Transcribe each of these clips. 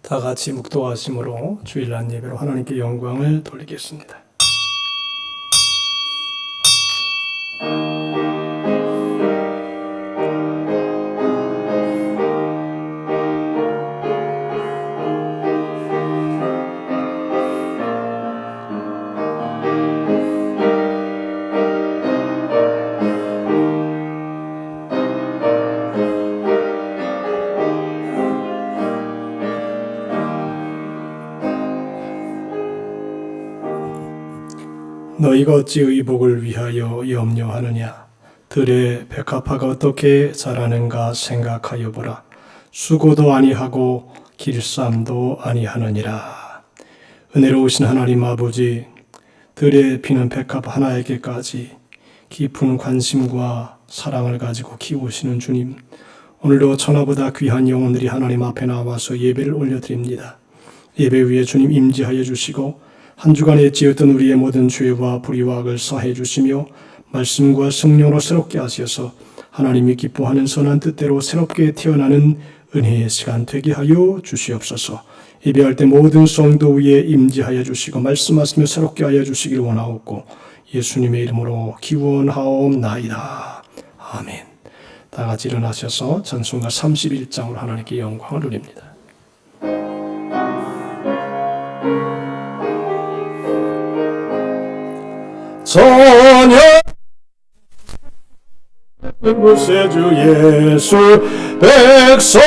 다 같이 묵도하심으로 주일날 예배로 하나님께 영광을 돌리겠습니다. 너희가 어찌 의복을 위하여 염려하느냐? 들의 백합화가 어떻게 자라는가 생각하여 보라. 수고도 아니하고 길쌈도 아니하느니라. 은혜로우신 하나님 아버지, 들에 피는 백합 하나에게까지 깊은 관심과 사랑을 가지고 키우시는 주님, 오늘도 천하보다 귀한 영혼들이 하나님 앞에 나와서 예배를 올려드립니다. 예배 위에 주님 임재하여 주시고 한 주간에 지었던 우리의 모든 죄와 불의와 악을 사해 주시며 말씀과 성령으로 새롭게 하셔서 하나님이 기뻐하는 선한 뜻대로 새롭게 태어나는 은혜의 시간 되게 하여 주시옵소서. 예배할 때 모든 성도 위에 임재하여 주시고 말씀하시며 새롭게 하여 주시길 원하옵고 예수님의 이름으로 기원하옵나이다. 아멘. 다 같이 일어나셔서 찬송가 31장으로 하나님께 영광을 돌립니다. 전혀 구세주 예수 백성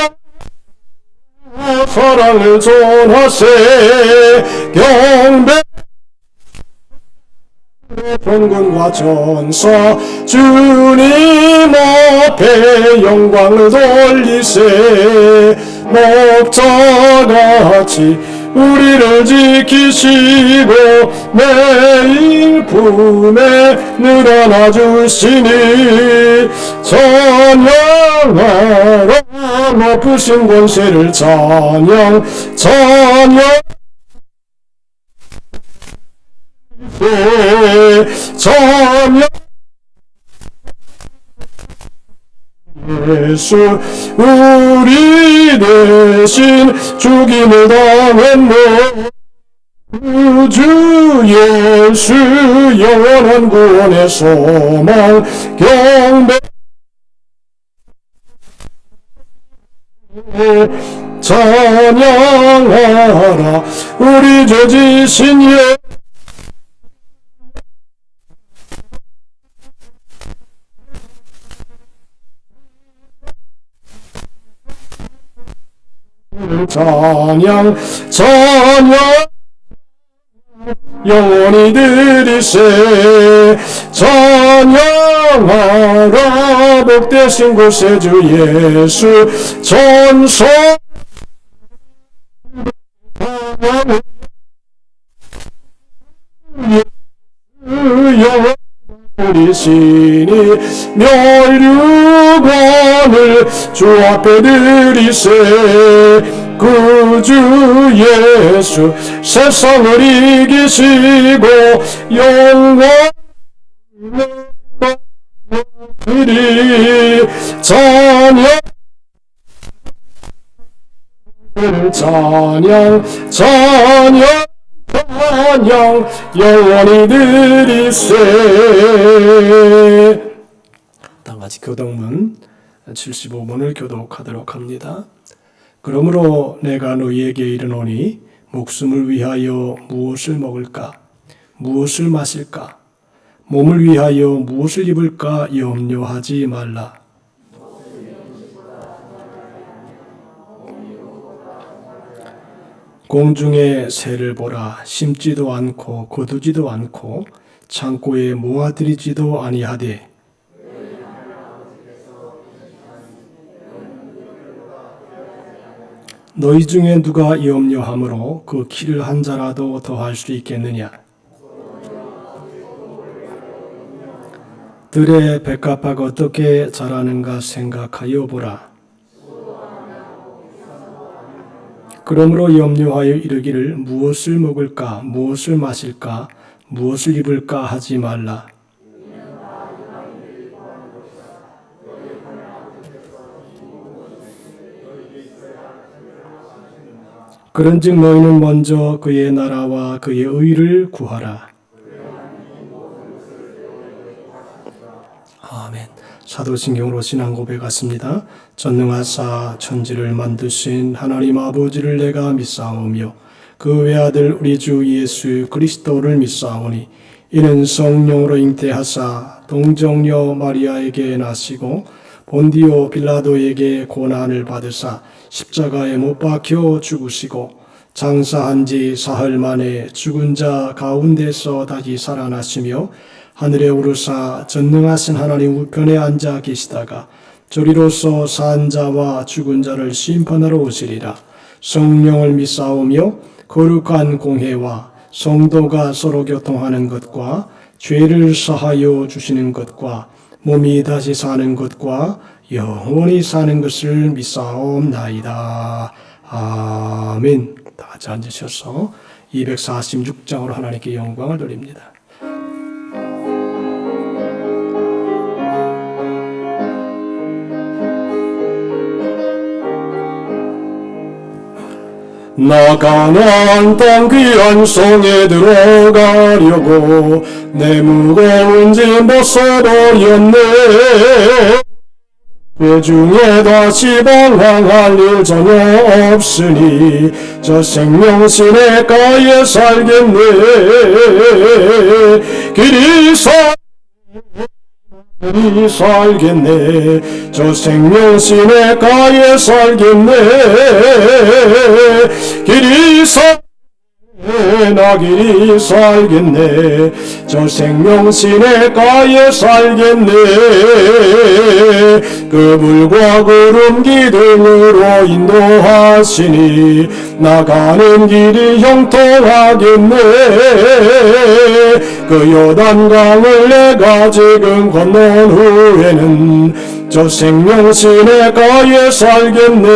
사랑을 전하세 경배 본군과 전사 주님 앞에 영광을 돌리세 목자같이 우리를 지키시고 매일 품에 늘어나 주시니 찬양하라 높으신 권세를 찬양 예수 우리 대신 죽임을 당했네 주 예수 영원한 구원의 소망 경배 찬양하라 우리 주 지신 예 찬양 영원히 들으세 찬양하라 복되신 구세주 예수 전소 영원 우리시니 멸류관을 주 앞에 드리세 구주 예수 세상을 이기시고 영원히 찬양 영원히 드리세. 다같이 교독문 75문을 교독하도록 합니다. 그러므로 내가 너희에게 이르노니 목숨을 위하여 무엇을 먹을까 무엇을 마실까 몸을 위하여 무엇을 입을까 염려하지 말라. 공중의 새를 보라. 심지도 않고 거두지도 않고 창고에 모아들이지도 아니하되 너희 중에 누가 염려함으로 그 키를 한 자라도 더할 수 있겠느냐. 들의 백합화가 어떻게 자라는가 생각하여 보라. 그러므로 염려하여 이르기를 무엇을 먹을까 무엇을 마실까 무엇을 입을까 하지 말라. 그런즉 너희는 먼저 그의 나라와 그의 의를 구하라. 아멘. 사도신경으로 신앙 고백하십니다. 전능하사 천지를 만드신 하나님 아버지를 내가 믿사오며 그 외아들 우리 주 예수 그리스도를 믿사오니 이는 성령으로 잉태하사 동정녀 마리아에게 나시고 본디오 빌라도에게 고난을 받으사 십자가에 못 박혀 죽으시고 장사한 지 사흘 만에 죽은 자 가운데서 다시 살아나시며 하늘에 오르사 전능하신 하나님 우편에 앉아 계시다가 저리로서 산 자와 죽은 자를 심판하러 오시리라. 성령을 믿사오며 거룩한 공회와 성도가 서로 교통하는 것과 죄를 사하여 주시는 것과 몸이 다시 사는 것과 영원히 사는 것을 믿사옵나이다. 아멘. 다 같이 앉으셔서 246장으로 하나님께 영광을 돌립니다. 나 가나안 땅 귀한 성에 들어가려고 내 무거운 짐 벗어버렸네. 그 중에 다시 방황할 일 전혀 없으니 저 생명시내가에 살겠네. 길이 살겠네. 저 생명시내가에 살겠네. 길이 길이 살겠네. 저 생명시내가에 살겠네. 그 물과 구름 기둥으로 인도하시니 나가는 길이 형통하겠네. 그 요단강을 내가 지금 건넌 후에는 저 생명시내가에 살겠네.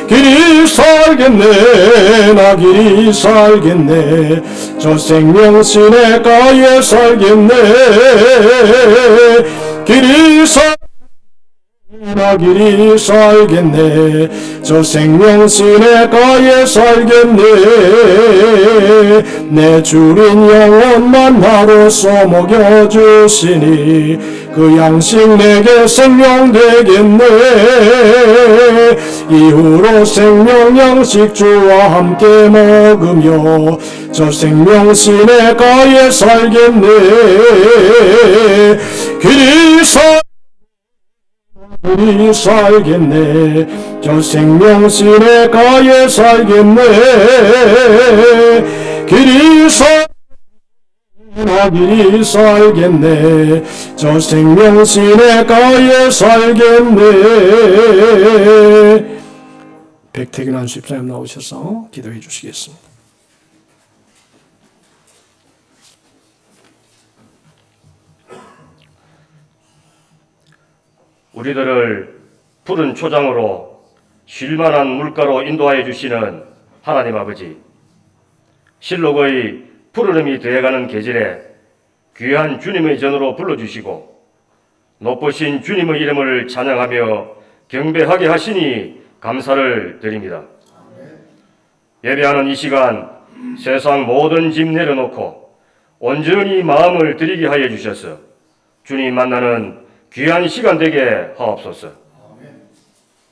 길이 살겠네. 나 길이 살겠네. 저 생명시내가에 살겠네. 길이 나 길이 살겠네. 저 생명시내가에 살겠네. 내 주린 영혼 만나로서 먹여주시니 그 양식 내게 생명 되겠네. 이후로 생명 양식 주와 함께 먹으며 저 생명시내가에 살겠네. 길이 살겠네. 저 생명시내가에 살겠네. 길이 살겠네. 저 생명시내가에 살겠네. 백태균 안수집사님 나오셔서 기도해 주시겠습니다. 우리들을 푸른 초장으로 쉴만한 물가로 인도하여 주시는 하나님 아버지, 실록의 푸르름이 되어가는 계절에 귀한 주님의 전으로 불러주시고 높으신 주님의 이름을 찬양하며 경배하게 하시니 감사를 드립니다. 예배하는 이 시간 세상 모든 짐 내려놓고 온전히 마음을 드리게 하여 주셔서 주님 만나는 귀한 시간 되게 하옵소서.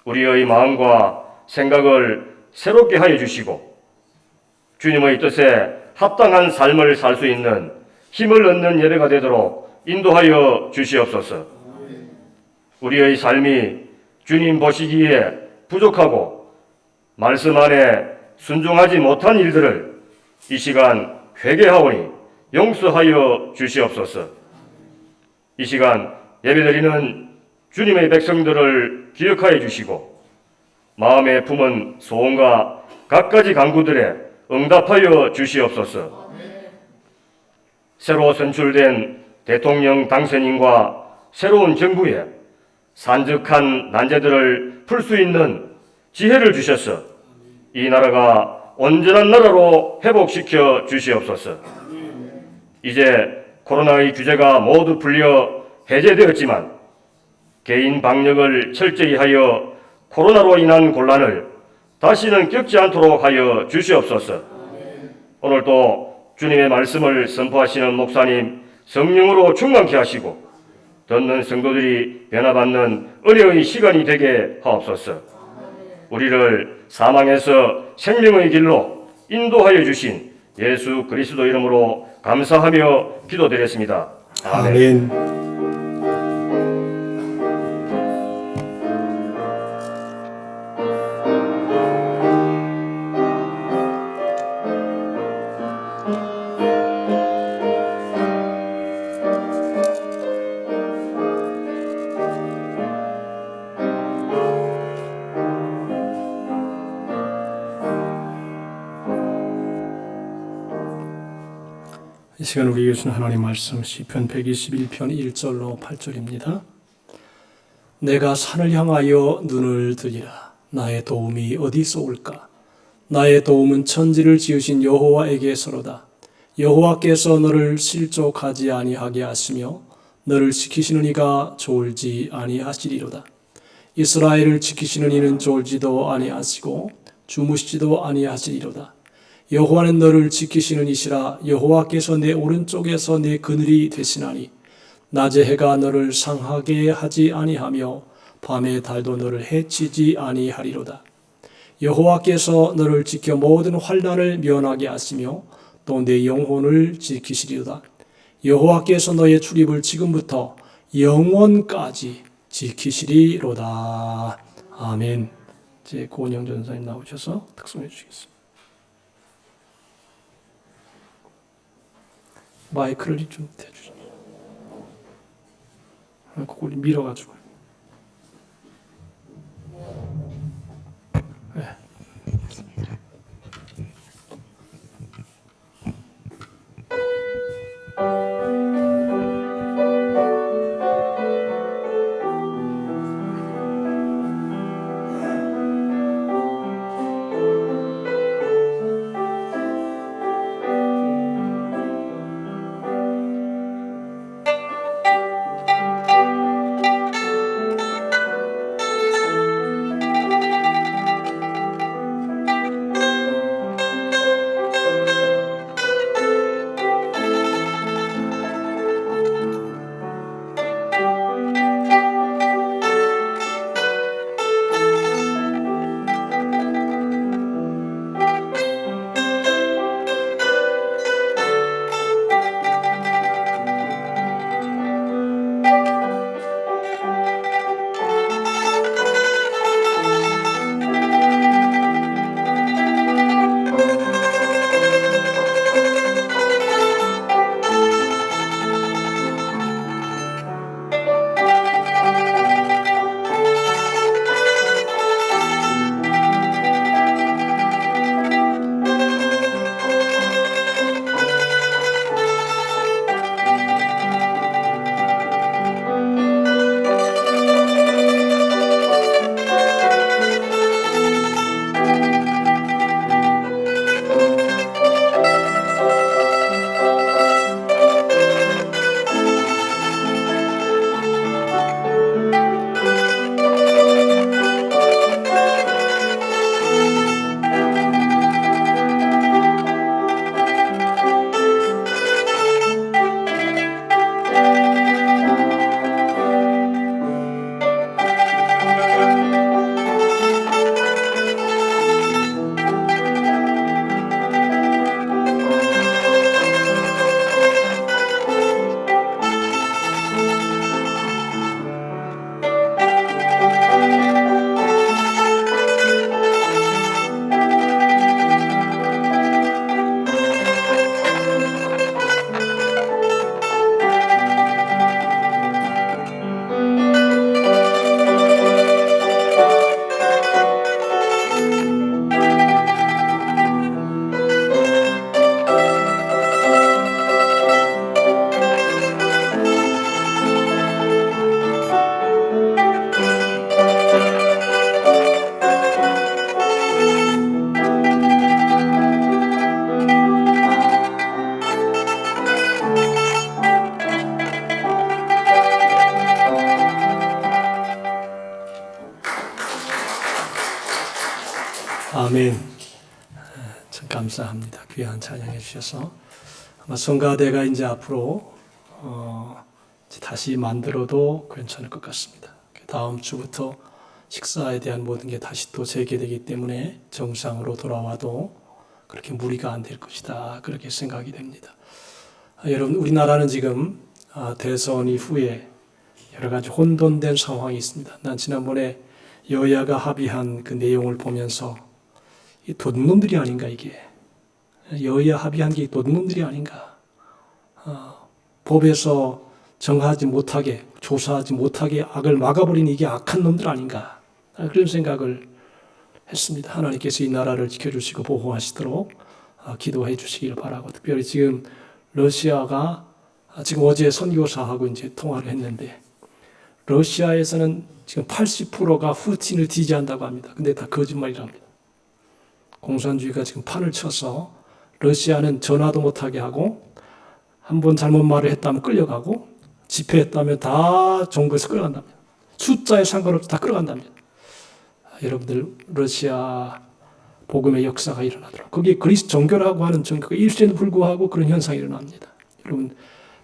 우리의 마음과 생각을 새롭게 하여 주시고 주님의 뜻에 합당한 삶을 살 수 있는 힘을 얻는 예배가 되도록 인도하여 주시옵소서. 우리의 삶이 주님 보시기에 부족하고 말씀 안에 순종하지 못한 일들을 이 시간 회개하오니 용서하여 주시옵소서. 이 시간 예배드리는 주님의 백성들을 기억하여 주시고 마음에 품은 소원과 갖가지 간구들에 응답하여 주시옵소서. 새로 선출된 대통령 당선인과 새로운 정부에 산적한 난제들을 풀 수 있는 지혜를 주셔서 이 나라가 온전한 나라로 회복시켜 주시옵소서. 이제 코로나의 규제가 모두 풀려 해제되었지만 개인 방역을 철저히 하여 코로나로 인한 곤란을 다시는 겪지 않도록 하여 주시옵소서. 오늘도 주님의 말씀을 선포하시는 목사님 성령으로 충만케 하시고 듣는 성도들이 변화받는 은혜의 시간이 되게 하옵소서. 우리를 사망에서 생명의 길로 인도하여 주신 예수 그리스도 이름으로 감사하며 기도드렸습니다. 아멘. 아멘. 이 시간 우리에게 주신 하나님 말씀 시편 121편 1절로 8절입니다. 내가 산을 향하여 눈을 들리라. 나의 도움이 어디서 올까? 나의 도움은 천지를 지으신 여호와에게서로다. 여호와께서 너를 실족하지 아니하게 하시며 너를 지키시는 이가 졸지 아니하시리로다. 이스라엘을 지키시는 이는 졸지도 아니하시고 주무시지도 아니하시리로다. 여호와는 너를 지키시는 이시라. 여호와께서 내 오른쪽에서 내 그늘이 되시나니 낮에 해가 너를 상하게 하지 아니하며 밤에 달도 너를 해치지 아니하리로다. 여호와께서 너를 지켜 모든 환난을 면하게 하시며 또 내 영혼을 지키시리로다. 여호와께서 너의 출입을 지금부터 영원까지 지키시리로다. 아멘. 이제 고은영 전사님 나오셔서 특송해 주시겠습니다. 마이크를 좀 대주시죠. 그걸 밀어가지고. 네. 아멘. 참 감사합니다. 귀한 찬양해 주셔서. 아마 성가대가 이제 앞으로 이제 다시 만들어도 괜찮을 것 같습니다. 다음 주부터 식사에 대한 모든 게 다시 또 재개되기 때문에 정상으로 돌아와도 그렇게 무리가 안 될 것이다. 그렇게 생각이 됩니다. 여러분, 우리나라는 지금 대선 이후에 여러 가지 혼돈된 상황이 있습니다. 난 지난번에 여야가 합의한 그 내용을 보면서 이 도둑놈들이 아닌가, 이게. 여야 합의한 게 도둑놈들이 아닌가. 법에서 정하지 못하게, 조사하지 못하게 악을 막아버리는 이게 악한 놈들 아닌가. 그런 생각을 했습니다. 하나님께서 이 나라를 지켜주시고 보호하시도록 기도해 주시기를 바라고, 특별히 지금 러시아가 지금 어제 선교사하고 이제 통화를 했는데, 러시아에서는 지금 80%가 후틴을 지지한다고 합니다. 근데 다 거짓말이랍니다. 공산주의가 지금 판을 쳐서 러시아는 전화도 못하게 하고, 한번 잘못 말을 했다면 끌려가고, 집회했다면 다 정부에서 끌어간답니다. 숫자에 상관없이 다 끌어간답니다. 여러분들, 러시아 복음의 역사가 일어나더라고요. 거기에 그리스 종교라고 하는 종교가 일시에도 불구하고 그런 현상이 일어납니다. 여러분,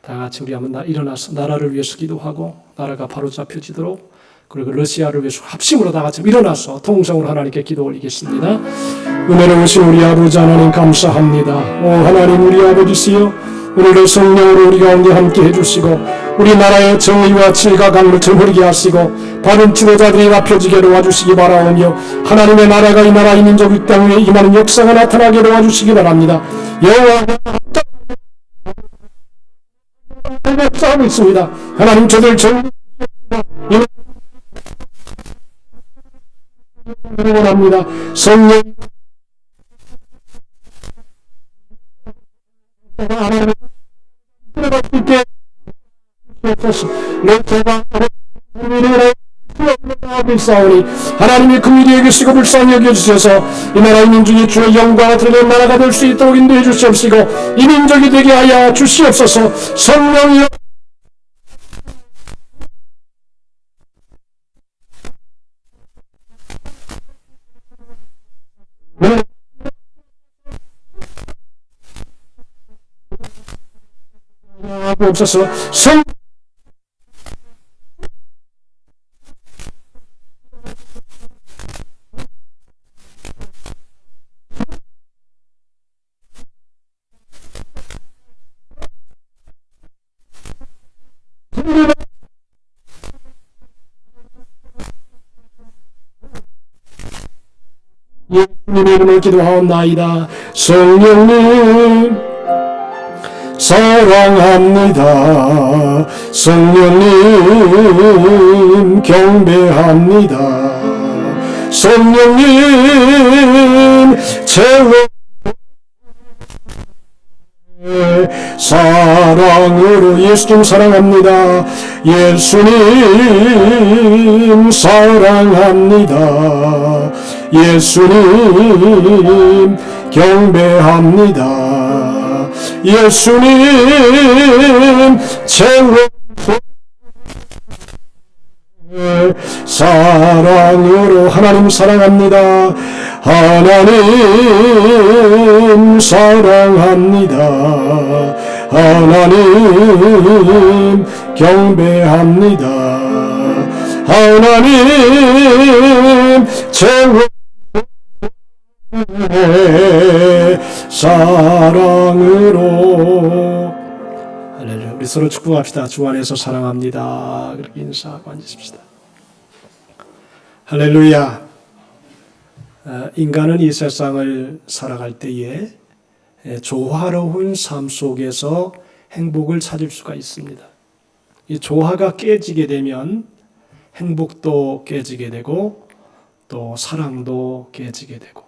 다 같이 우리 한번 일어나서 나라를 위해서 기도하고, 나라가 바로 잡혀지도록, 그리고 러시아를 위해서 합심으로 다 같이 일어나서 통성으로 하나님께 기도 올리겠습니다. 은혜로우신 우리 아버지 하나님 감사합니다. 오 하나님, 우리 아버지시여, 오늘도 성령으로 우리 가운데 함께 해주시고, 우리나라의 정의와 질과 강물처럼 흐르게 하시고, 바른 지도자들이 앞혀지게 도와주시기 바라오며, 하나님의 나라가 이 나라 이 민족 이 땅에 임하는 역사가 나타나게 도와주시기 바랍니다. 여호와가 싸우고 있습니다. 하나님, 저들 정의합니다. 성령 하나님이 긍휼히 여기시고 불쌍히 여겨주셔서 이 나라의 민족이 주의 영광을 드러낸 나라가 될 수 있도록 인도해 주시옵시고, 이 민족이 되게 하여 주시옵소서. 성령이여 없어서 성 예수님의 이름을 기도하옵나이다. 성령님 사랑합니다. 성령님 경배합니다. 성령님 채워 사랑으로 예수님 사랑합니다. 예수님 사랑합니다. 예수님 경배합니다. 예수님 채워 사랑으로 하나님 사랑합니다. 하나님 사랑합니다. 하나님 경배합니다. 하나님 채워 사랑으로. 할렐루야. 우리 서로 축복합시다. 주 안에서 사랑합니다. 그렇게 인사하고 앉으십시다. 할렐루야. 인간은 이 세상을 살아갈 때에 조화로운 삶 속에서 행복을 찾을 수가 있습니다. 이 조화가 깨지게 되면 행복도 깨지게 되고, 또 사랑도 깨지게 되고,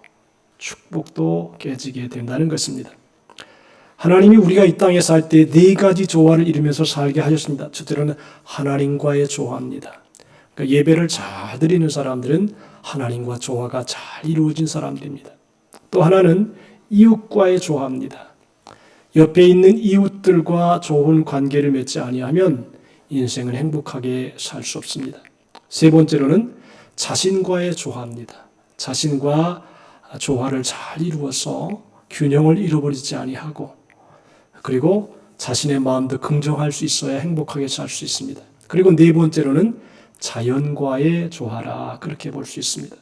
축복도 깨지게 된다는 것입니다. 하나님이 우리가 이 땅에 살 때 네 가지 조화를 이루면서 살게 하셨습니다. 첫째로는 하나님과의 조화입니다. 그러니까 예배를 잘 드리는 사람들은 하나님과 조화가 잘 이루어진 사람들입니다. 또 하나는 이웃과의 조화입니다. 옆에 있는 이웃들과 좋은 관계를 맺지 아니하면 인생은 행복하게 살 수 없습니다. 세 번째로는 자신과의 조화입니다. 자신과 조화를 잘 이루어서 균형을 잃어버리지 아니하고 그리고 자신의 마음도 긍정할 수 있어야 행복하게 살 수 있습니다. 그리고 네 번째로는 자연과의 조화라 그렇게 볼 수 있습니다.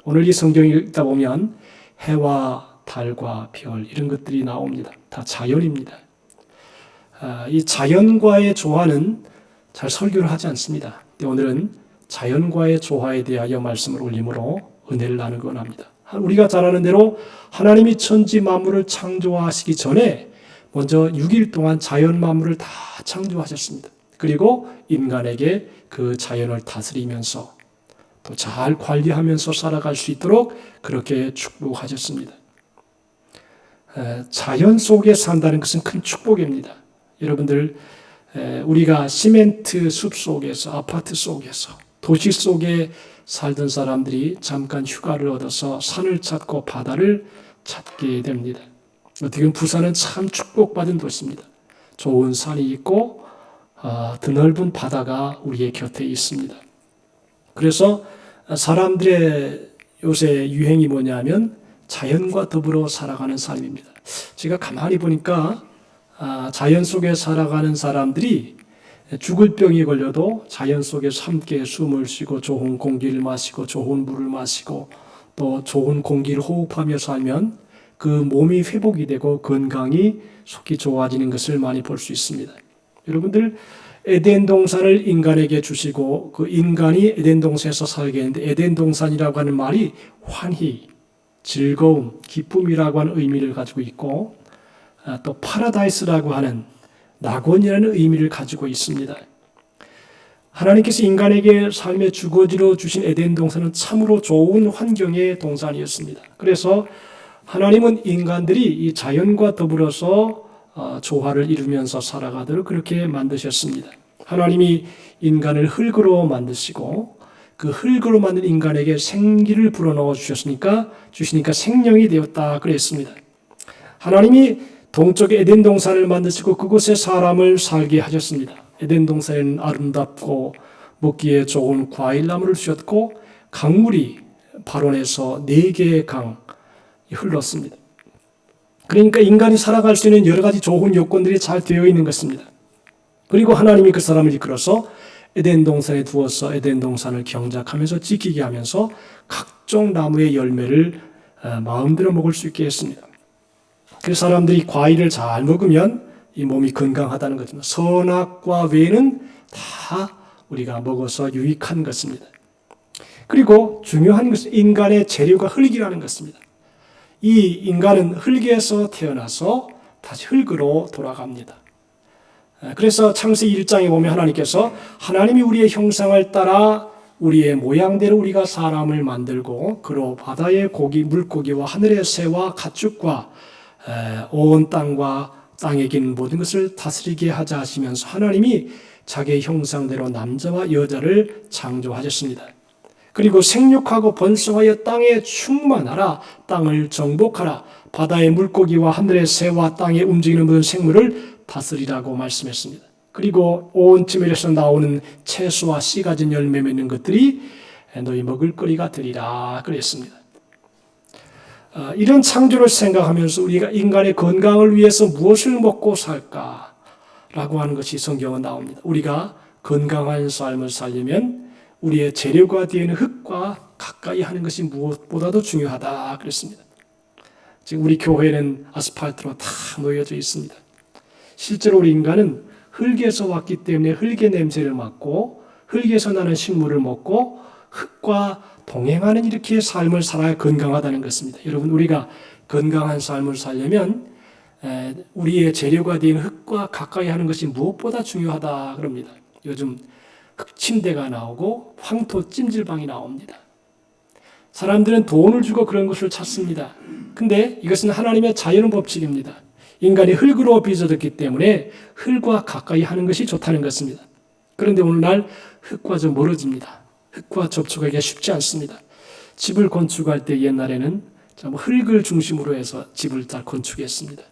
오늘 이 성경을 읽다 보면 해와 달과 별 이런 것들이 나옵니다. 다 자연입니다. 이 자연과의 조화는 잘 설교를 하지 않습니다. 오늘은 자연과의 조화에 대하여 말씀을 올림으로 은혜를 나누기 원합니다. 우리가 잘 아는 대로 하나님이 천지 만물을 창조하시기 전에 먼저 6일 동안 자연 만물을 다 창조하셨습니다. 그리고 인간에게 그 자연을 다스리면서 또 잘 관리하면서 살아갈 수 있도록 그렇게 축복하셨습니다. 자연 속에 산다는 것은 큰 축복입니다. 여러분들 우리가 시멘트 숲 속에서 아파트 속에서 도시 속에 살던 사람들이 잠깐 휴가를 얻어서 산을 찾고 바다를 찾게 됩니다. 어떻게 보면 부산은 참 축복받은 도시입니다. 좋은 산이 있고 드넓은 바다가 우리의 곁에 있습니다. 그래서 사람들의 요새 유행이 뭐냐면 자연과 더불어 살아가는 삶입니다. 제가 가만히 보니까 자연 속에 살아가는 사람들이 죽을 병이 걸려도 자연 속에서 함께 숨을 쉬고 좋은 공기를 마시고 좋은 물을 마시고 또 좋은 공기를 호흡하며 살면 그 몸이 회복이 되고 건강이 속이 좋아지는 것을 많이 볼 수 있습니다. 여러분들 에덴 동산을 인간에게 주시고 그 인간이 에덴 동산에서 살게 했는데 에덴 동산이라고 하는 말이 환희, 즐거움, 기쁨이라고 하는 의미를 가지고 있고 또 파라다이스라고 하는 낙원이라는 의미를 가지고 있습니다. 하나님께서 인간에게 삶의 주거지로 주신 에덴 동산은 참으로 좋은 환경의 동산이었습니다. 그래서 하나님은 인간들이 이 자연과 더불어서 조화를 이루면서 살아가도록 그렇게 만드셨습니다. 하나님이 인간을 흙으로 만드시고 그 흙으로 만든 인간에게 생기를 불어넣어 주시니까 생명이 되었다 그랬습니다. 하나님이 동쪽에 에덴 동산을 만드시고 그곳에 사람을 살게 하셨습니다. 에덴 동산에는 아름답고 먹기에 좋은 과일나무를 주셨고 강물이 발원해서 4개의 강이 흘렀습니다. 그러니까 인간이 살아갈 수 있는 여러 가지 좋은 요건들이 잘 되어 있는 것입니다. 그리고 하나님이 그 사람을 이끌어서 에덴 동산에 두어서 에덴 동산을 경작하면서 지키게 하면서 각종 나무의 열매를 마음대로 먹을 수 있게 했습니다. 그래서 사람들이 과일을 잘 먹으면 이 몸이 건강하다는 것입니다. 선악과 외는 다 우리가 먹어서 유익한 것입니다. 그리고 중요한 것은 인간의 재료가 흙이라는 것입니다. 이 인간은 흙에서 태어나서 다시 흙으로 돌아갑니다. 그래서 창세기 1장에 보면 하나님이 우리의 형상을 따라 우리의 모양대로 우리가 사람을 만들고 그로 바다의 고기, 물고기와 하늘의 새와 가축과 온 땅과 땅에 있는 모든 것을 다스리게 하자 하시면서 하나님이 자기의 형상대로 남자와 여자를 창조하셨습니다. 그리고 생육하고 번성하여 땅에 충만하라, 땅을 정복하라, 바다의 물고기와 하늘의 새와 땅에 움직이는 모든 생물을 다스리라고 말씀했습니다. 그리고 온 지면에서 나오는 채소와 씨 가진 열매 맺는 것들이 너희 먹을거리가 되리라 그랬습니다. 이런 창조를 생각하면서 우리가 인간의 건강을 위해서 무엇을 먹고 살까라고 하는 것이 성경은 나옵니다. 우리가 건강한 삶을 살려면 우리의 재료가 되는 흙과 가까이 하는 것이 무엇보다도 중요하다 그랬습니다. 지금 우리 교회는 아스팔트로 다 놓여져 있습니다. 실제로 우리 인간은 흙에서 왔기 때문에 흙의 냄새를 맡고 흙에서 나는 식물을 먹고 흙과 동행하는 이렇게 삶을 살아야 건강하다는 것입니다. 여러분 우리가 건강한 삶을 살려면 우리의 재료가 된 흙과 가까이 하는 것이 무엇보다 중요하다 그럽니다. 요즘 흙침대가 나오고 황토 찜질방이 나옵니다. 사람들은 돈을 주고 그런 것을 찾습니다. 근데 이것은 하나님의 자연 법칙입니다. 인간이 흙으로 빚어졌기 때문에 흙과 가까이 하는 것이 좋다는 것입니다. 그런데 오늘날 흙과 좀 멀어집니다. 흙과 접촉하기가 쉽지 않습니다. 집을 건축할 때 옛날에는 흙을 중심으로 해서 집을 잘 건축했습니다.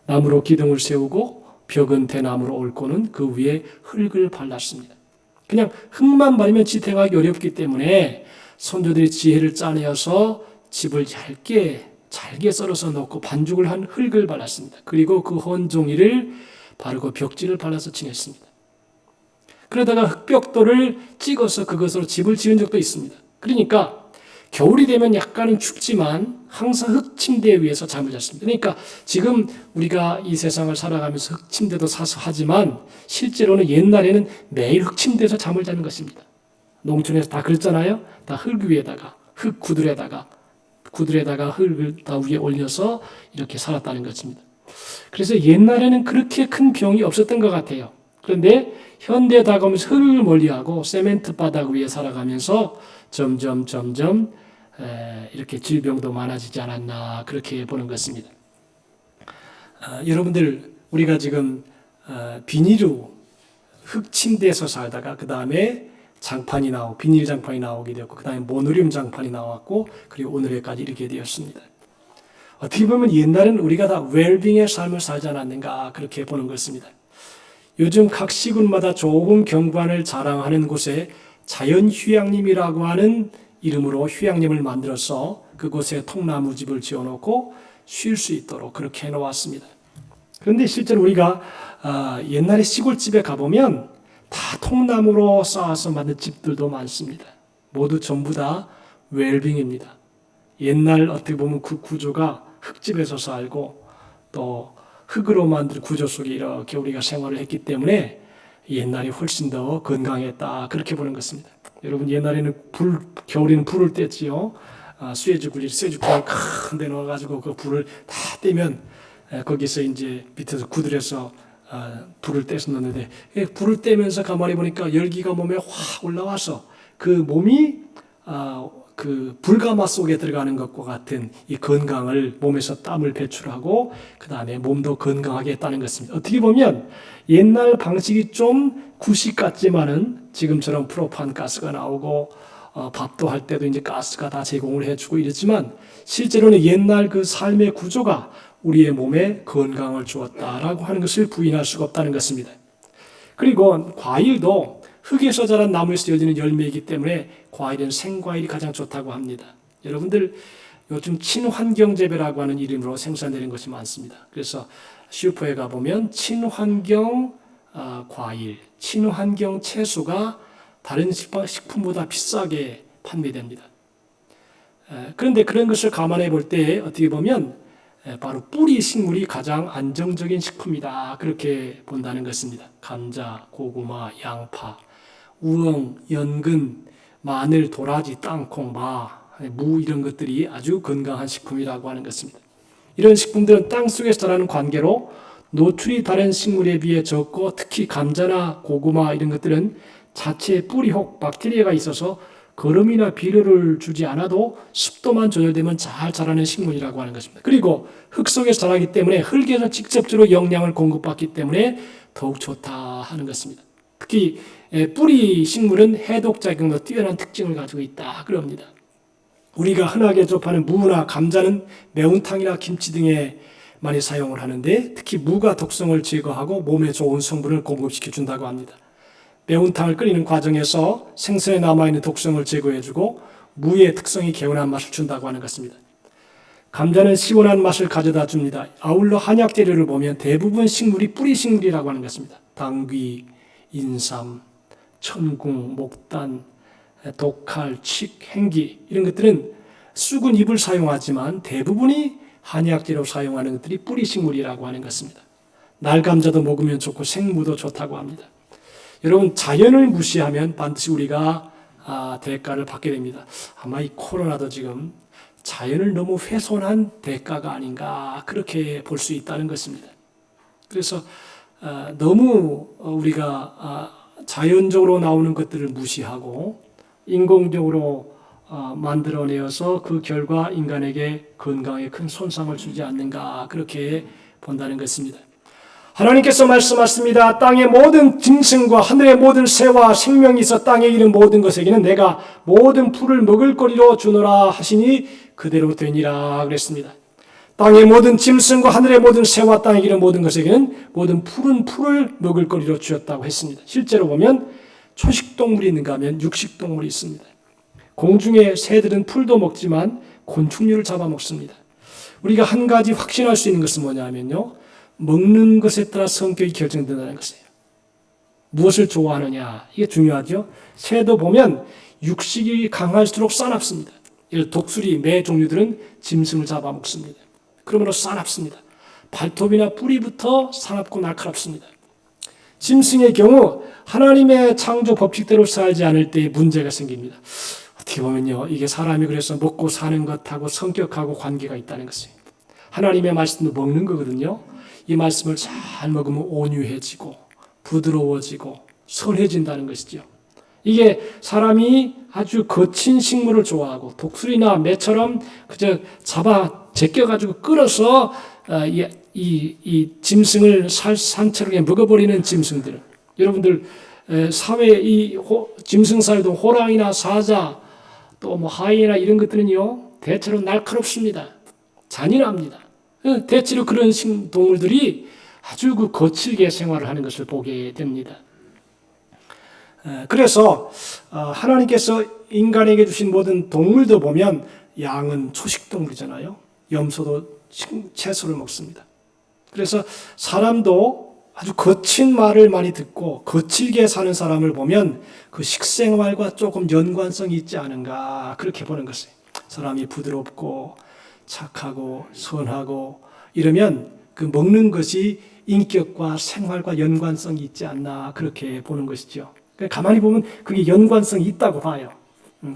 나무로 기둥을 세우고 벽은 대나무로 옳고는 그 위에 흙을 발랐습니다. 그냥 흙만 바르면 지탱하기 어렵기 때문에 선조들이 지혜를 짜내어서 짚을 잘게 썰어서 넣고 반죽을 한 흙을 발랐습니다. 그리고 그 헌종이를 바르고 벽지를 발라서 지냈습니다. 그러다가 흙벽돌을 찍어서 그것으로 집을 지은 적도 있습니다. 그러니까 겨울이 되면 약간은 춥지만 항상 흙 침대 위에서 잠을 잤습니다. 그러니까 지금 우리가 이 세상을 살아가면서 흙 침대도 사서 하지만 실제로는 옛날에는 매일 흙 침대에서 잠을 자는 것입니다. 농촌에서 다 그랬잖아요. 다 흙 위에다가 흙 구들에다가 흙을 다 위에 올려서 이렇게 살았다는 것입니다. 그래서 옛날에는 그렇게 큰 병이 없었던 것 같아요. 그런데 현대에 다가오면서 흙을 멀리하고 세멘트 바닥 위에 살아가면서 점점 이렇게 질병도 많아지지 않았나 그렇게 보는 것입니다. 여러분들 우리가 지금 비닐로 흙 침대에서 살다가 그 다음에 비닐 장판이 나오게 되었고 그 다음에 모노륨 장판이 나왔고 그리고 오늘에까지 이렇게 되었습니다. 어떻게 보면 옛날에는 우리가 다 웰빙의 삶을 살지 않았는가 그렇게 보는 것입니다. 요즘 각 시군마다 좋은 경관을 자랑하는 곳에 자연휴양림이라고 하는 이름으로 휴양림을 만들어서 그곳에 통나무집을 지어놓고 쉴 수 있도록 그렇게 해놓았습니다. 그런데 실제로 우리가 옛날에 시골집에 가보면 다 통나무로 쌓아서 만든 집들도 많습니다. 모두 전부 다 웰빙입니다. 옛날 어떻게 보면 그 구조가 흙집에서 살고 또 흙으로 만든 구조 속에 이렇게 우리가 생활을 했기 때문에 옛날이 훨씬 더 건강했다 그렇게 보는 것입니다. 여러분 옛날에는 겨울에는 불을 뗐지요. 쇠죽구를 큰 데 넣어가지고 그 불을 다 떼면 거기서 이제 밑에서 구들에서 불을 떼서 넣는데 불을 떼면서 가만히 보니까 열기가 몸에 확 올라와서 그 몸이 그 불가마 속에 들어가는 것과 같은 이 건강을 몸에서 땀을 배출하고 그 다음에 몸도 건강하게 했다는 것입니다. 어떻게 보면 옛날 방식이 좀 구식 같지만은 지금처럼 프로판 가스가 나오고 밥도 할 때도 이제 가스가 다 제공을 해주고 이랬지만 실제로는 옛날 그 삶의 구조가 우리의 몸에 건강을 주었다라고 하는 것을 부인할 수가 없다는 것입니다. 그리고 과일도 흙에서 자란 나무에서 열리는 열매이기 때문에 과일은 생과일이 가장 좋다고 합니다. 여러분들 요즘 친환경 재배라고 하는 이름으로 생산되는 것이 많습니다. 그래서 슈퍼에 가보면 친환경 과일, 친환경 채소가 다른 식품보다 비싸게 판매됩니다. 그런데 그런 것을 감안해 볼 때 어떻게 보면 바로 뿌리 식물이 가장 안정적인 식품이다 그렇게 본다는 것입니다. 감자, 고구마, 양파, 우엉, 연근, 마늘, 도라지, 땅콩, 무 이런 것들이 아주 건강한 식품이라고 하는 것입니다. 이런 식품들은 땅 속에서 자라는 관계로 노출이 다른 식물에 비해 적고 특히 감자나 고구마 이런 것들은 자체 뿌리혹 박테리아가 있어서 거름이나 비료를 주지 않아도 습도만 조절되면 잘 자라는 식물이라고 하는 것입니다. 그리고 흙 속에서 자라기 때문에 흙에서 직접적으로 영양을 공급받기 때문에 더욱 좋다 하는 것입니다. 특히 뿌리 식물은 해독작용도 뛰어난 특징을 가지고 있다 그럽니다. 우리가 흔하게 접하는 무나 감자는 매운탕이나 김치 등에 많이 사용을 하는데 특히 무가 독성을 제거하고 몸에 좋은 성분을 공급시켜 준다고 합니다. 매운탕을 끓이는 과정에서 생선에 남아있는 독성을 제거해주고 무의 특성이 개운한 맛을 준다고 하는 것입니다. 감자는 시원한 맛을 가져다 줍니다. 아울러 한약 재료를 보면 대부분 식물이 뿌리 식물이라고 하는 것입니다. 당귀, 인삼, 천궁, 목단, 독칼, 칡, 행기 이런 것들은 쑥은 잎을 사용하지만 대부분이 한약 재료로 사용하는 것들이 뿌리 식물이라고 하는 것입니다. 날감자도 먹으면 좋고 생무도 좋다고 합니다. 여러분 자연을 무시하면 반드시 우리가 대가를 받게 됩니다. 아마 이 코로나도 지금 자연을 너무 훼손한 대가가 아닌가 그렇게 볼 수 있다는 것입니다. 그래서 너무 우리가 자연적으로 나오는 것들을 무시하고 인공적으로 만들어내어서 그 결과 인간에게 건강에 큰 손상을 주지 않는가 그렇게 본다는 것입니다. 하나님께서 말씀하십니다. 땅의 모든 짐승과 하늘의 모든 새와 생명이 있어 땅에 이른 모든 것에게는 내가 모든 풀을 먹을 거리로 주노라 하시니 그대로 되니라 그랬습니다. 땅의 모든 짐승과 하늘의 모든 새와 땅에 이른 모든 것에게는 모든 푸른 풀을 먹을 거리로 주었다고 했습니다. 실제로 보면 초식동물이 있는가 하면 육식동물이 있습니다. 공중의 새들은 풀도 먹지만 곤충류를 잡아먹습니다. 우리가 한 가지 확신할 수 있는 것은 뭐냐면요, 먹는 것에 따라 성격이 결정된다는 것이에요. 무엇을 좋아하느냐, 이게 중요하죠. 새도 보면 육식이 강할수록 싸납습니다. 독수리, 매 종류들은 짐승을 잡아먹습니다. 그러므로 싸납습니다. 발톱이나 뿌리부터 사납고 날카롭습니다. 짐승의 경우 하나님의 창조 법칙대로 살지 않을 때 문제가 생깁니다. 어떻게 보면요, 이게 사람이 그래서 먹고 사는 것하고 성격하고 관계가 있다는 것이에요. 하나님의 말씀도 먹는 거거든요. 이 말씀을 잘 먹으면 온유해지고 부드러워지고 선해진다는 것이죠. 이게 사람이 아주 거친 식물을 좋아하고 독수리나 매처럼 그저 잡아 제껴가지고 끌어서 이 짐승을 산채로 그냥 먹어버리는 짐승들. 여러분들 사회 이 짐승 사회도 호랑이나 사자 또 뭐 하이에나 이런 것들은요 대체로 날카롭습니다. 잔인합니다. 대체로 그런 동물들이 아주 그 거칠게 생활을 하는 것을 보게 됩니다. 그래서 하나님께서 인간에게 주신 모든 동물도 보면 양은 초식동물이잖아요. 염소도 채소를 먹습니다. 그래서 사람도 아주 거친 말을 많이 듣고 거칠게 사는 사람을 보면 그 식생활과 조금 연관성이 있지 않은가 그렇게 보는 것이에요. 사람이 부드럽고 착하고 선하고 이러면 그 먹는 것이 인격과 생활과 연관성이 있지 않나 그렇게 보는 것이죠. 가만히 보면 그게 연관성이 있다고 봐요.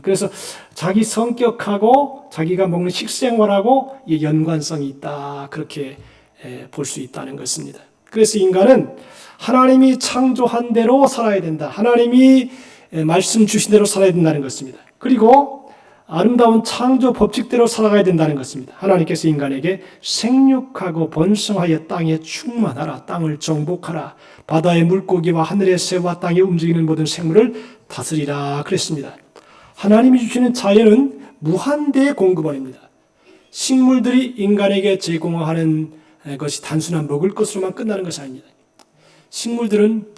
그래서 자기 성격하고 자기가 먹는 식생활하고 연관성이 있다 그렇게 볼 수 있다는 것입니다. 그래서 인간은 하나님이 창조한 대로 살아야 된다. 하나님이 말씀 주신 대로 살아야 된다는 것입니다. 그리고 아름다운 창조 법칙대로 살아가야 된다는 것입니다. 하나님께서 인간에게 생육하고 번성하여 땅에 충만하라, 땅을 정복하라, 바다의 물고기와 하늘의 새와 땅에 움직이는 모든 생물을 다스리라 그랬습니다. 하나님이 주시는 자연은 무한대의 공급원입니다. 식물들이 인간에게 제공하는 것이 단순한 먹을 것으로만 끝나는 것이 아닙니다. 식물들은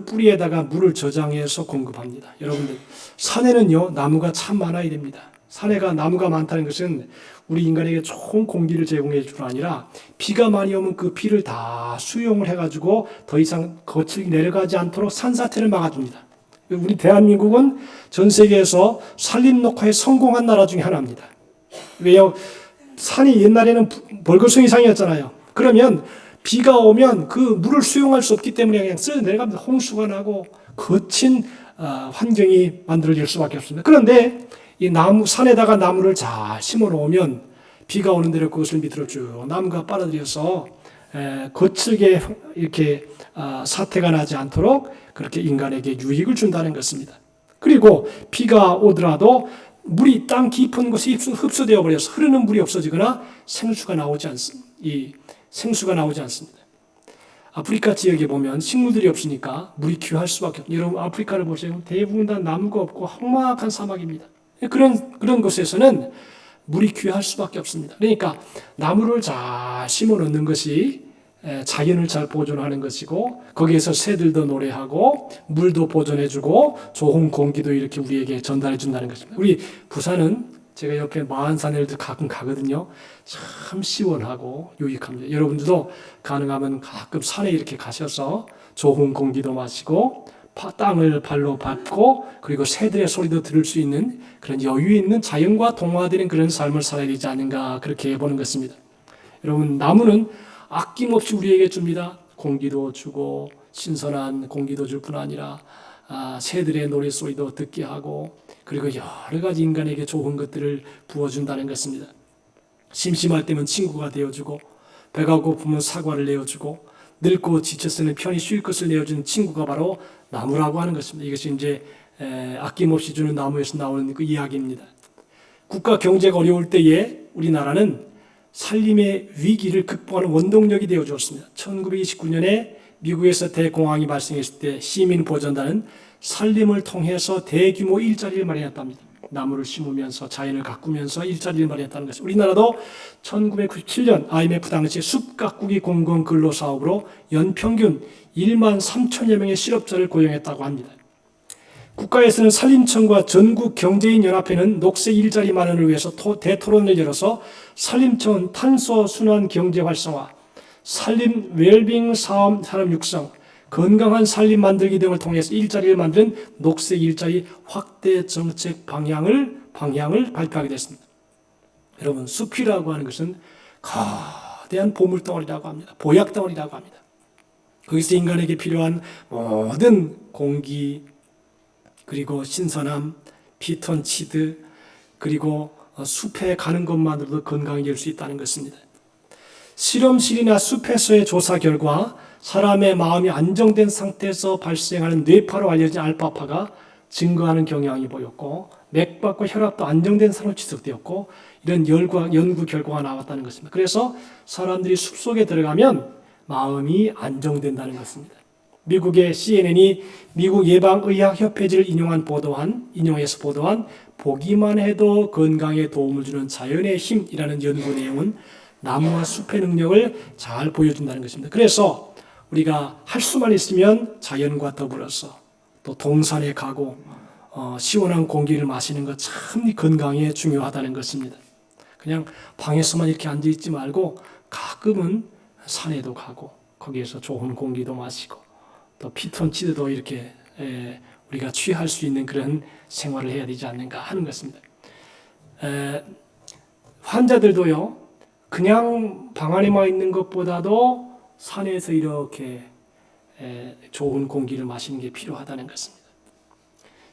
뿌리에다가 물을 저장해서 공급합니다. 여러분들, 산에는요, 나무가 참 많아야 됩니다. 산에가 나무가 많다는 것은 우리 인간에게 좋은 공기를 제공해 줄 아니라 비가 많이 오면 그 비를 다 수용을 해가지고 더 이상 거칠게 내려가지 않도록 산사태를 막아줍니다. 우리 대한민국은 전 세계에서 산림 녹화에 성공한 나라 중에 하나입니다. 왜요? 산이 옛날에는 벌거숭이 상이었잖아요. 그러면 비가 오면 그 물을 수용할 수 없기 때문에 그냥 쓸어 내려갑니다. 홍수가 나고 거친 환경이 만들어질 수밖에 없습니다. 그런데 이 산에다가 나무를 잘 심어 놓으면 비가 오는 대로 그것을 밑으로 쭉 나무가 빨아들여서 거칠게 이렇게 사태가 나지 않도록 그렇게 인간에게 유익을 준다는 것입니다. 그리고 비가 오더라도 물이 땅 깊은 곳에 흡수되어 버려서 흐르는 물이 없어지거나 생수가 나오지 않습니다. 아프리카 지역에 보면 식물들이 없으니까 물이 귀할 수밖에 없습니다. 여러분 아프리카를 보세요. 대부분 다 나무가 없고 험악한 사막입니다. 그런 곳에서는 물이 귀할 수밖에 없습니다. 그러니까 나무를 잘 심어 놓는 것이 자연을 잘 보존하는 것이고 거기에서 새들도 노래하고 물도 보존해주고 좋은 공기도 이렇게 우리에게 전달해 준다는 것입니다. 우리 부산은 제가 옆에 마한산에도 가끔 가거든요. 참 시원하고 유익합니다. 여러분들도 가능하면 가끔 산에 이렇게 가셔서 좋은 공기도 마시고 땅을 발로 밟고 그리고 새들의 소리도 들을 수 있는 그런 여유 있는 자연과 동화되는 그런 삶을 살아야 되지 않는가 그렇게 보는 것입니다. 여러분 나무는 아낌없이 우리에게 줍니다. 공기도 주고 신선한 공기도 줄 뿐 아니라 새들의 노랫소리도 듣게 하고 그리고 여러 가지 인간에게 좋은 것들을 부어준다는 것입니다. 심심할 때면 친구가 되어주고 배가 고프면 사과를 내어주고 늙고 지쳤으면 편히 쉴 것을 내어주는 친구가 바로 나무라고 하는 것입니다. 이것이 이제 아낌없이 주는 나무에서 나오는 그 이야기입니다. 국가 경제가 어려울 때에 우리나라는 산림의 위기를 극복하는 원동력이 되어 주었습니다. 1929년에 미국에서 대공황이 발생했을 때 시민보전단은 산림을 통해서 대규모 일자리를 마련했답니다. 나무를 심으면서 자연을 가꾸면서 일자리를 마련했다는 것입니다. 우리나라도 1997년 IMF 당시 숲 가꾸기 공공근로사업으로 연평균 1만 3천여 명의 실업자를 고용했다고 합니다. 국가에서는 산림청과 전국경제인연합회는 녹색 일자리 마련을 위해서 대토론을 열어서 산림청 탄소 순환 경제 활성화, 산림 웰빙 사업 산업 육성, 건강한 산림 만들기 등을 통해서 일자리를 만드는 녹색 일자리 확대 정책 방향을 발표하게 됐습니다. 여러분, 숲이라고 하는 것은 거대한 보물덩어리라고 합니다. 보약덩어리라고 합니다. 거기서 인간에게 필요한 모든 공기, 그리고 신선함, 피톤치드, 그리고 숲에 가는 것만으로도 건강해질 수 있다는 것입니다. 실험실이나 숲에서의 조사 결과 사람의 마음이 안정된 상태에서 발생하는 뇌파로 알려진 알파파가 증가하는 경향이 보였고, 맥박과 혈압도 안정된 상태로 지속되었고, 이런 연구 결과가 나왔다는 것입니다. 그래서 사람들이 숲속에 들어가면 마음이 안정된다는 것입니다. 미국의 CNN이 미국 예방의학협회지를 인용해서 보도한 보기만 해도 건강에 도움을 주는 자연의 힘이라는 연구 내용은 나무와 숲의 능력을 잘 보여준다는 것입니다. 그래서 우리가 할 수만 있으면 자연과 더불어서 또 동산에 가고 시원한 공기를 마시는 것 참 건강에 중요하다는 것입니다. 그냥 방에서만 이렇게 앉아있지 말고 가끔은 산에도 가고 거기에서 좋은 공기도 마시고 또 피톤치드도 이렇게 우리가 취할 수 있는 그런 생활을 해야 되지 않는가 하는 것입니다. 환자들도요, 그냥 방 안에만 있는 것보다도 산에서 이렇게 좋은 공기를 마시는 게 필요하다는 것입니다.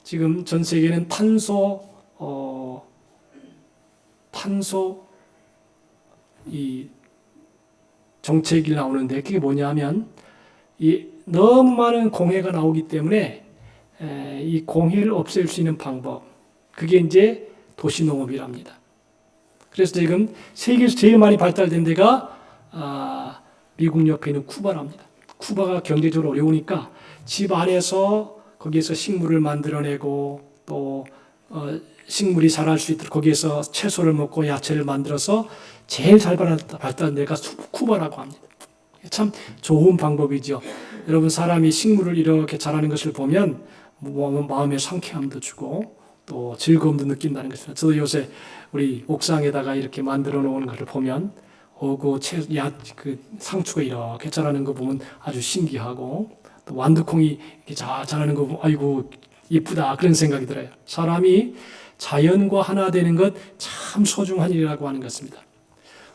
지금 전 세계는 탄소 이 정책이 나오는데 그게 뭐냐면 이 너무 많은 공해가 나오기 때문에 이 공해를 없앨 수 있는 방법, 그게 이제 도시농업이랍니다. 그래서 지금 세계에서 제일 많이 발달된 데가 미국 옆에 있는 쿠바랍니다. 쿠바가 경제적으로 어려우니까 집 안에서 거기에서 식물을 만들어내고 또 식물이 자랄 수 있도록 거기에서 채소를 먹고 야채를 만들어서 제일 잘 발달된 데가 쿠바라고 합니다. 참 좋은 방법이죠. 여러분, 사람이 식물을 이렇게 자라는 것을 보면 마음에 상쾌함도 주고 또 즐거움도 느낀다는 것입니다. 저도 요새 우리 옥상에다가 이렇게 만들어 놓은 것을 보면 그 상추가 이렇게 자라는 거 보면 아주 신기하고 또 완두콩이 이렇게 자라는 거 보면 아이고 이쁘다 그런 생각이 들어요. 사람이 자연과 하나 되는 것 참 소중한 일이라고 하는 것입니다.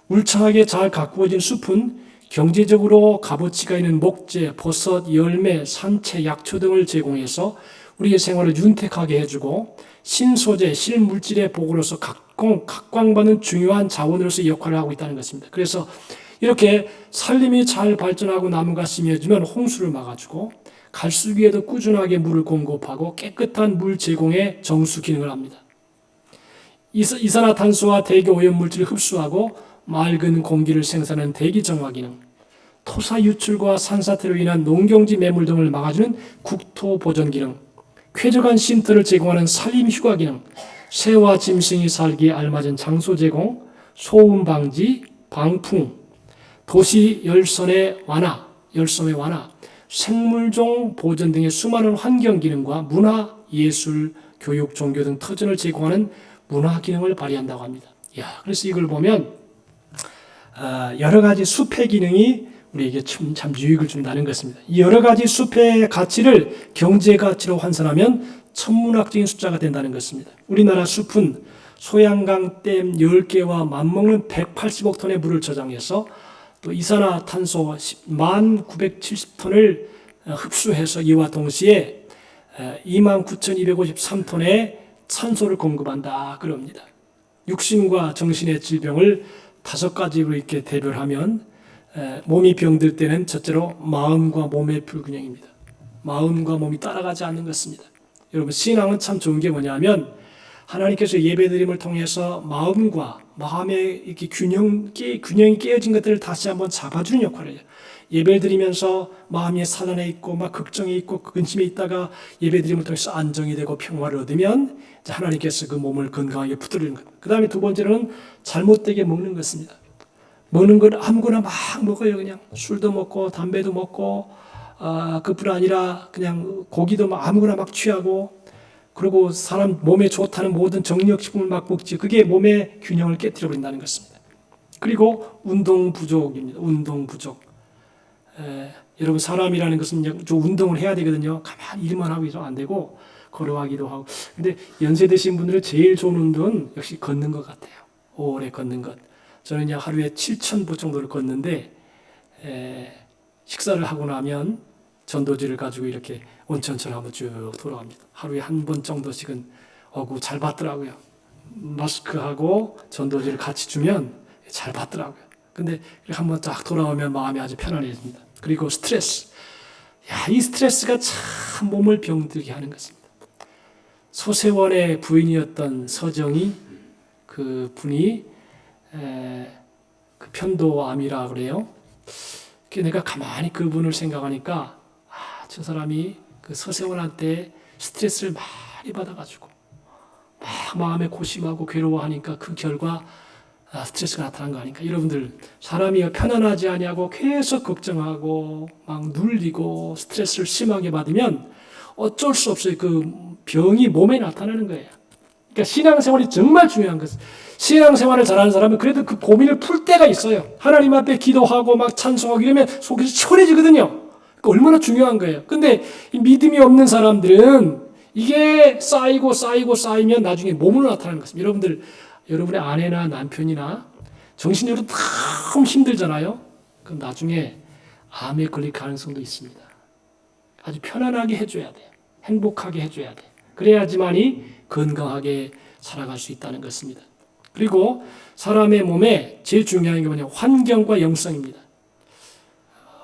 울창하게 잘 가꾸어진 숲은 경제적으로 값어치가 있는 목재, 버섯, 열매, 산채, 약초 등을 제공해서 우리의 생활을 윤택하게 해주고 신소재, 실물질의 보고로서 각광받는 중요한 자원으로서 역할을 하고 있다는 것입니다. 그래서 이렇게 산림이 잘 발전하고 나무가 심해지면 홍수를 막아주고 갈수기에도 꾸준하게 물을 공급하고 깨끗한 물 제공에 정수 기능을 합니다. 이산화탄소와 대기 오염물질을 흡수하고 맑은 공기를 생산하는 대기 정화 기능, 토사 유출과 산사태로 인한 농경지 매물 등을 막아주는 국토 보전 기능, 쾌적한 쉼터를 제공하는 산림 휴가 기능, 새와 짐승이 살기에 알맞은 장소 제공, 소음 방지, 방풍, 도시 열섬의 완화, 생물종 보전 등의 수많은 환경 기능과 문화, 예술, 교육, 종교 등 터전을 제공하는 문화 기능을 발휘한다고 합니다. 그래서 이걸 보면 여러 가지 숲의 기능이 우리에게 참 유익을 준다는 것입니다. 이 여러 가지 숲의 가치를 경제 가치로 환산하면 천문학적인 숫자가 된다는 것입니다. 우리나라 숲은 소양강 댐 10개와 맞먹는 180억 톤의 물을 저장해서 또 이산화탄소 1970톤을 흡수해서 이와 동시에 29,253톤의 산소를 공급한다 그럽니다. 육신과 정신의 질병을 5가지로 이렇게 대별하면 몸이 병들 때는 첫째로 마음과 몸의 불균형입니다. 마음과 몸이 따라가지 않는 것입니다. 여러분, 신앙은 참 좋은 게 뭐냐면 하나님께서 예배드림을 통해서 마음과 마음의 이렇게 균형이 깨어진 것들을 다시 한번 잡아주는 역할을 해요. 예배를 드리면서 마음이 사단에 있고 막 걱정이 있고 근심에 있다가 예배드림을 통해서 안정이 되고 평화를 얻으면 이제 하나님께서 그 몸을 건강하게 붙들리는 것. 그 다음에 두 번째로는 잘못되게 먹는 것입니다. 먹는 걸 아무거나 막 먹어요. 그냥 술도 먹고 담배도 먹고 그뿐 아니라 그냥 고기도 막 아무거나 막 취하고 그리고 사람 몸에 좋다는 모든 정력식품을 막 먹지. 그게 몸의 균형을 깨뜨려 버린다는 것입니다. 그리고 운동 부족입니다. 운동 부족. 여러분 사람이라는 것은 좀 운동을 해야 되거든요. 가만히 일만 하고 있으면 안 되고 걸어가기도 하고. 근데 연세 드신 분들은 제일 좋은 운동은 역시 걷는 것 같아요. 오래 걷는 것. 저는 그냥 하루에 7,000보 정도를 걷는데 식사를 하고 나면 전도지를 가지고 이렇게 온천처럼 한번 쭉 돌아갑니다. 하루에 한 번 정도씩은 잘 받더라고요. 마스크하고 전도지를 같이 주면 잘 받더라고요. 근데 한번 딱 돌아오면 마음이 아주 편안해집니다. 그리고 스트레스. 이 스트레스가 참 몸을 병들게 하는 것입니다. 소세원의 부인이었던 서정이 그 분이 그 편도암이라 그래요. 내가 가만히 그분을 생각하니까 저 사람이 그 서세원한테 스트레스를 많이 받아가지고 막 마음에 고심하고 괴로워하니까 그 결과 스트레스가 나타난 거 아닌가. 여러분들 사람이 편안하지 않냐고 계속 걱정하고 막 눌리고 스트레스를 심하게 받으면 어쩔 수 없어요. 그 병이 몸에 나타나는 거예요. 그러니까 신앙생활이 정말 중요한 것은 신앙생활을 잘하는 사람은 그래도 그 고민을 풀 때가 있어요. 하나님 앞에 기도하고 막 찬송하고 이러면 속에서 시원해지거든요. 그러니까 얼마나 중요한 거예요. 근데 믿음이 없는 사람들은 이게 쌓이면 나중에 몸으로 나타나는 것입니다. 여러분의 아내나 남편이나 정신적으로 너무 힘들잖아요. 그럼 나중에 암에 걸릴 가능성도 있습니다. 아주 편안하게 해줘야 돼요. 행복하게 해줘야 돼요. 그래야지만이 건강하게 살아갈 수 있다는 것입니다. 그리고 사람의 몸에 제일 중요한 게 뭐냐면 환경과 영성입니다.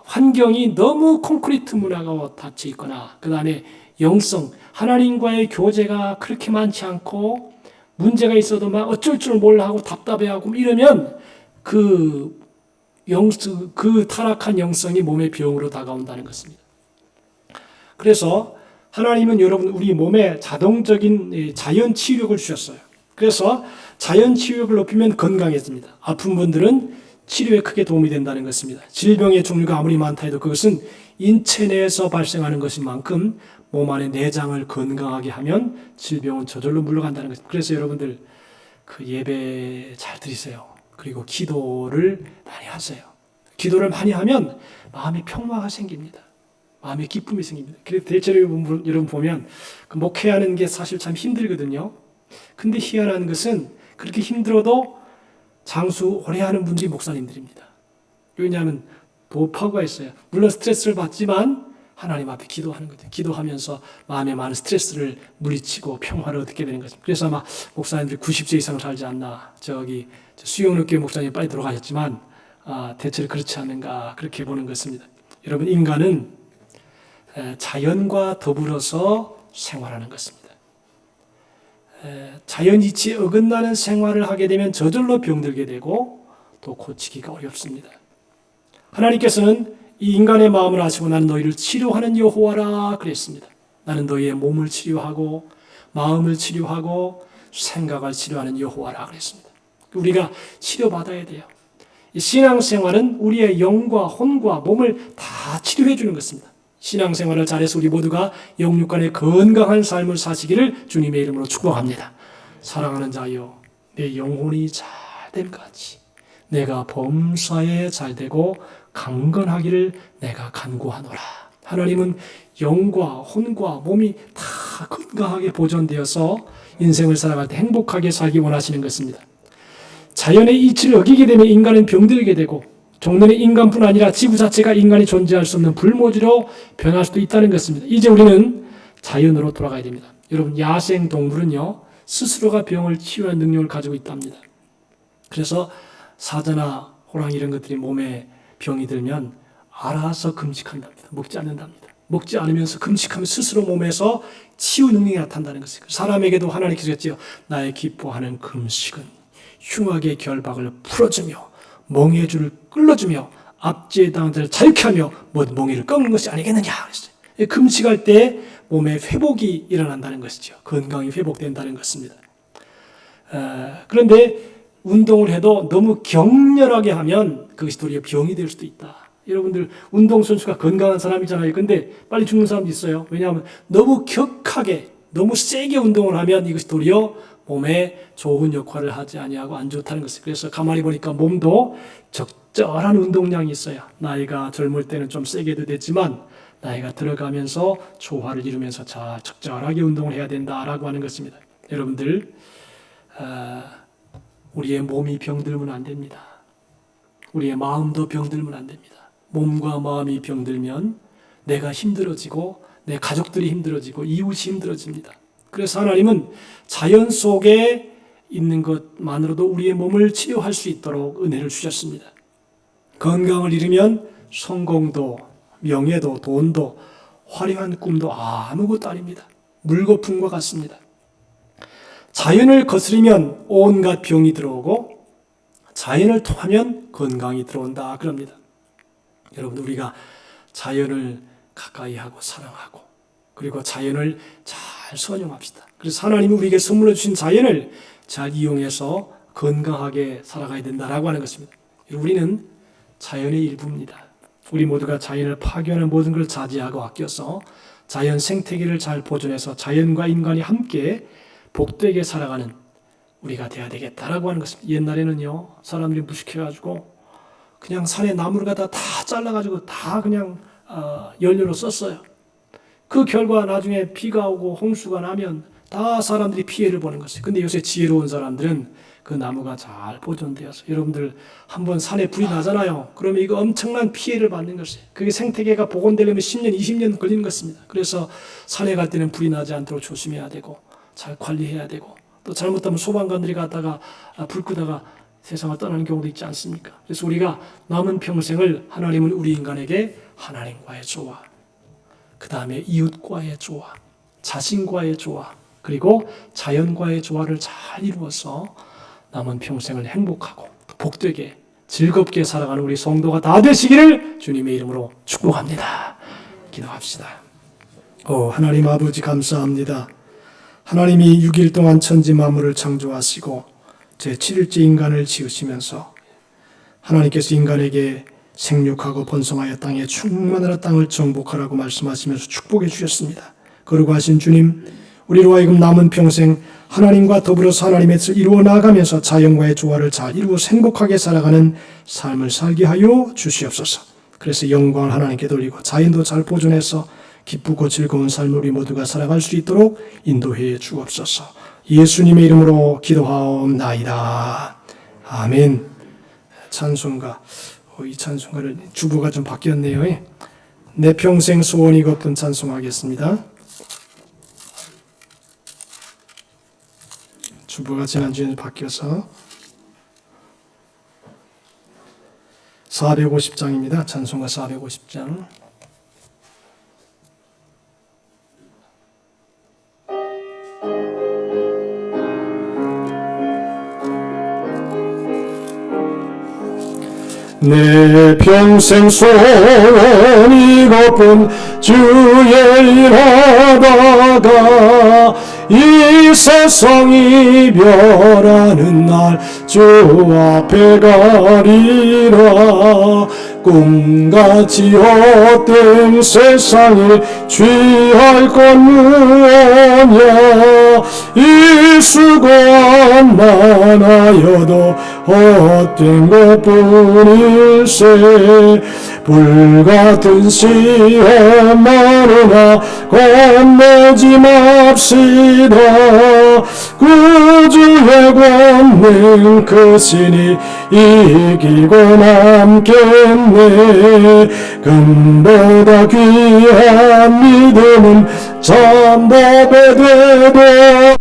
환경이 너무 콘크리트 문화가 닫혀 있거나 그 다음에 영성, 하나님과의 교제가 그렇게 많지 않고 문제가 있어도 막 어쩔 줄 몰라 하고 답답해하고 이러면 그 타락한 영성이 몸의 병으로 다가온다는 것입니다. 그래서 하나님은 여러분 우리 몸에 자동적인 자연 치유력을 주셨어요. 그래서 자연 치유력을 높이면 건강해집니다. 아픈 분들은 치료에 크게 도움이 된다는 것입니다. 질병의 종류가 아무리 많다 해도 그것은 인체 내에서 발생하는 것인 만큼 몸 안의 내장을 건강하게 하면 질병은 저절로 물러간다는 것입니다. 그래서 여러분들 그 예배 잘 드리세요. 그리고 기도를 많이 하세요. 기도를 많이 하면 마음에 평화가 생깁니다. 마음에 기쁨이 생깁니다. 그래서 대체로 여러분 보면 그 목회하는 게 사실 참 힘들거든요. 근데 희한한 것은 그렇게 힘들어도 장수 오래 하는 분들이 목사님들입니다. 왜냐하면 도파구가 있어요. 물론 스트레스를 받지만 하나님 앞에 기도하는 거죠. 기도하면서 마음에 많은 스트레스를 물리치고 평화를 얻게 되는 거죠. 그래서 아마 목사님들이 90세 이상 살지 않나. 수영학교 목사님이 빨리 돌아가셨지만 대체로 그렇지 않는가 그렇게 보는 것입니다. 여러분 인간은 자연과 더불어서 생활하는 것입니다. 자연 이치에 어긋나는 생활을 하게 되면 저절로 병들게 되고 또 고치기가 어렵습니다. 하나님께서는 이 인간의 마음을 아시고 나는 너희를 치료하는 여호와라 그랬습니다. 나는 너희의 몸을 치료하고 마음을 치료하고 생각을 치료하는 여호와라 그랬습니다. 우리가 치료받아야 돼요. 이 신앙생활은 우리의 영과 혼과 몸을 다 치료해 주는 것입니다. 신앙생활을 잘해서 우리 모두가 영육간의 건강한 삶을 사시기를 주님의 이름으로 축복합니다. 사랑하는 자여, 내 영혼이 잘됨 같이 내가 범사에 잘되고 강건하기를 내가 간구하노라. 하나님은 영과 혼과 몸이 다 건강하게 보존되어서 인생을 살아갈 때 행복하게 살기 원하시는 것입니다. 자연의 이치를 어기게 되면 인간은 병들게 되고 종론의 인간뿐 아니라 지구 자체가 인간이 존재할 수 없는 불모지로 변할 수도 있다는 것입니다. 이제 우리는 자연으로 돌아가야 됩니다. 여러분 야생 동물은요 스스로가 병을 치유하는 능력을 가지고 있답니다. 그래서 사자나 호랑이 이런 것들이 몸에 병이 들면 알아서 금식한답니다. 먹지 않는답니다. 먹지 않으면서 금식하면 스스로 몸에서 치유 능력이 나타난다는 것이에요. 사람에게도 하나님께서 했지요. 나의 기뻐하는 금식은 흉악의 결박을 풀어주며 멍에의 줄을 끌어주며 압제의 당들을 자유케 하며 멍에를 꺾는 것이 아니겠느냐 그랬어요. 금식할 때 몸에 회복이 일어난다는 것이죠. 건강이 회복된다는 것입니다. 그런데 운동을 해도 너무 격렬하게 하면 그것이 도리어 병이 될 수도 있다. 여러분들 운동선수가 건강한 사람이잖아요. 근데 빨리 죽는 사람도 있어요. 왜냐하면 너무 격하게 너무 세게 운동을 하면 이것이 도리어 몸에 좋은 역할을 하지 아니하고 안 좋다는 것이에요. 그래서 가만히 보니까 몸도 적절한 운동량이 있어야 나이가 젊을 때는 좀 세게도 됐지만 나이가 들어가면서 조화를 이루면서 잘 적절하게 운동을 해야 된다라고 하는 것입니다. 여러분들 우리의 몸이 병들면 안 됩니다. 우리의 마음도 병들면 안 됩니다. 몸과 마음이 병들면 내가 힘들어지고 내 가족들이 힘들어지고 이웃이 힘들어집니다. 그래서 하나님은 자연 속에 있는 것만으로도 우리의 몸을 치유할 수 있도록 은혜를 주셨습니다. 건강을 잃으면 성공도 명예도 돈도 화려한 꿈도 아무것도 아닙니다. 물거품과 같습니다. 자연을 거스르면 온갖 병이 들어오고 자연을 통하면 건강이 들어온다 그럽니다. 여러분 우리가 자연을 가까이 하고 사랑하고 그리고 자연을 잘 선용합시다. 그래서 하나님이 우리에게 선물로 주신 자연을 잘 이용해서 건강하게 살아가야 된다라고 하는 것입니다. 우리는 자연의 일부입니다. 우리 모두가 자연을 파괴하는 모든 걸 자제하고 아껴서 자연 생태계를 잘 보존해서 자연과 인간이 함께 복되게 살아가는 우리가 돼야 되겠다라고 하는 것입니다. 옛날에는요 사람들이 무식해가지고 그냥 산에 나무를 갖다 다 잘라가지고 다 그냥 연료로 썼어요. 그 결과 나중에 비가 오고 홍수가 나면 다 사람들이 피해를 보는 것이에요. 근데 요새 지혜로운 사람들은 그 나무가 잘 보존되어서 여러분들 한번 산에 불이 나잖아요. 그러면 이거 엄청난 피해를 받는 것이에요. 그게 생태계가 복원되려면 10년, 20년 걸리는 것입니다. 그래서 산에 갈 때는 불이 나지 않도록 조심해야 되고 잘 관리해야 되고 또 잘못하면 소방관들이 갔다가 불 끄다가 세상을 떠나는 경우도 있지 않습니까? 그래서 우리가 남은 평생을 하나님은 우리 인간에게 하나님과의 조화, 그 다음에 이웃과의 조화, 자신과의 조화, 그리고 자연과의 조화를 잘 이루어서 남은 평생을 행복하고 복되게 즐겁게 살아가는 우리 성도가 다 되시기를 주님의 이름으로 축복합니다. 기도합시다. 하나님 아버지 감사합니다. 하나님이 6일 동안 천지 만물을 창조하시고 제7일째 인간을 지으시면서 하나님께서 인간에게 생육하고 번성하여 땅에 충만하라 땅을 정복하라고 말씀하시면서 축복해 주셨습니다. 그러고 하신 주님, 우리로 하여금 남은 평생 하나님과 더불어서 하나님의 뜻을 이루어 나가면서 자연과의 조화를 잘 이루어 행복하게 살아가는 삶을 살게 하여 주시옵소서. 그래서 영광을 하나님께 돌리고 자연도 잘 보존해서 기쁘고 즐거운 삶을 우리 모두가 살아갈 수 있도록 인도해 주옵소서. 예수님의 이름으로 기도하옵나이다. 아멘. 찬송가, 이 찬송가를 주보가 좀 바뀌었네요. 내 평생 소원이 걷던 찬송하겠습니다. 주보가 지난주에 바뀌어서 450장입니다. 찬송가 450장. 내 평생 소원이 걷던 주의 일하다가 이 세상이 멸하는 날 주 앞에 가리라. 꿈같이 헛된 세상을 취할 것 무엇냐. 이 수고한 많아여도 헛된 것뿐일세. 불같은 시험 많으나 겁내지 맙시다. 구주의 권능 크시니 이기고 남겠네. 금보다 귀한 믿음은 참법에 되도록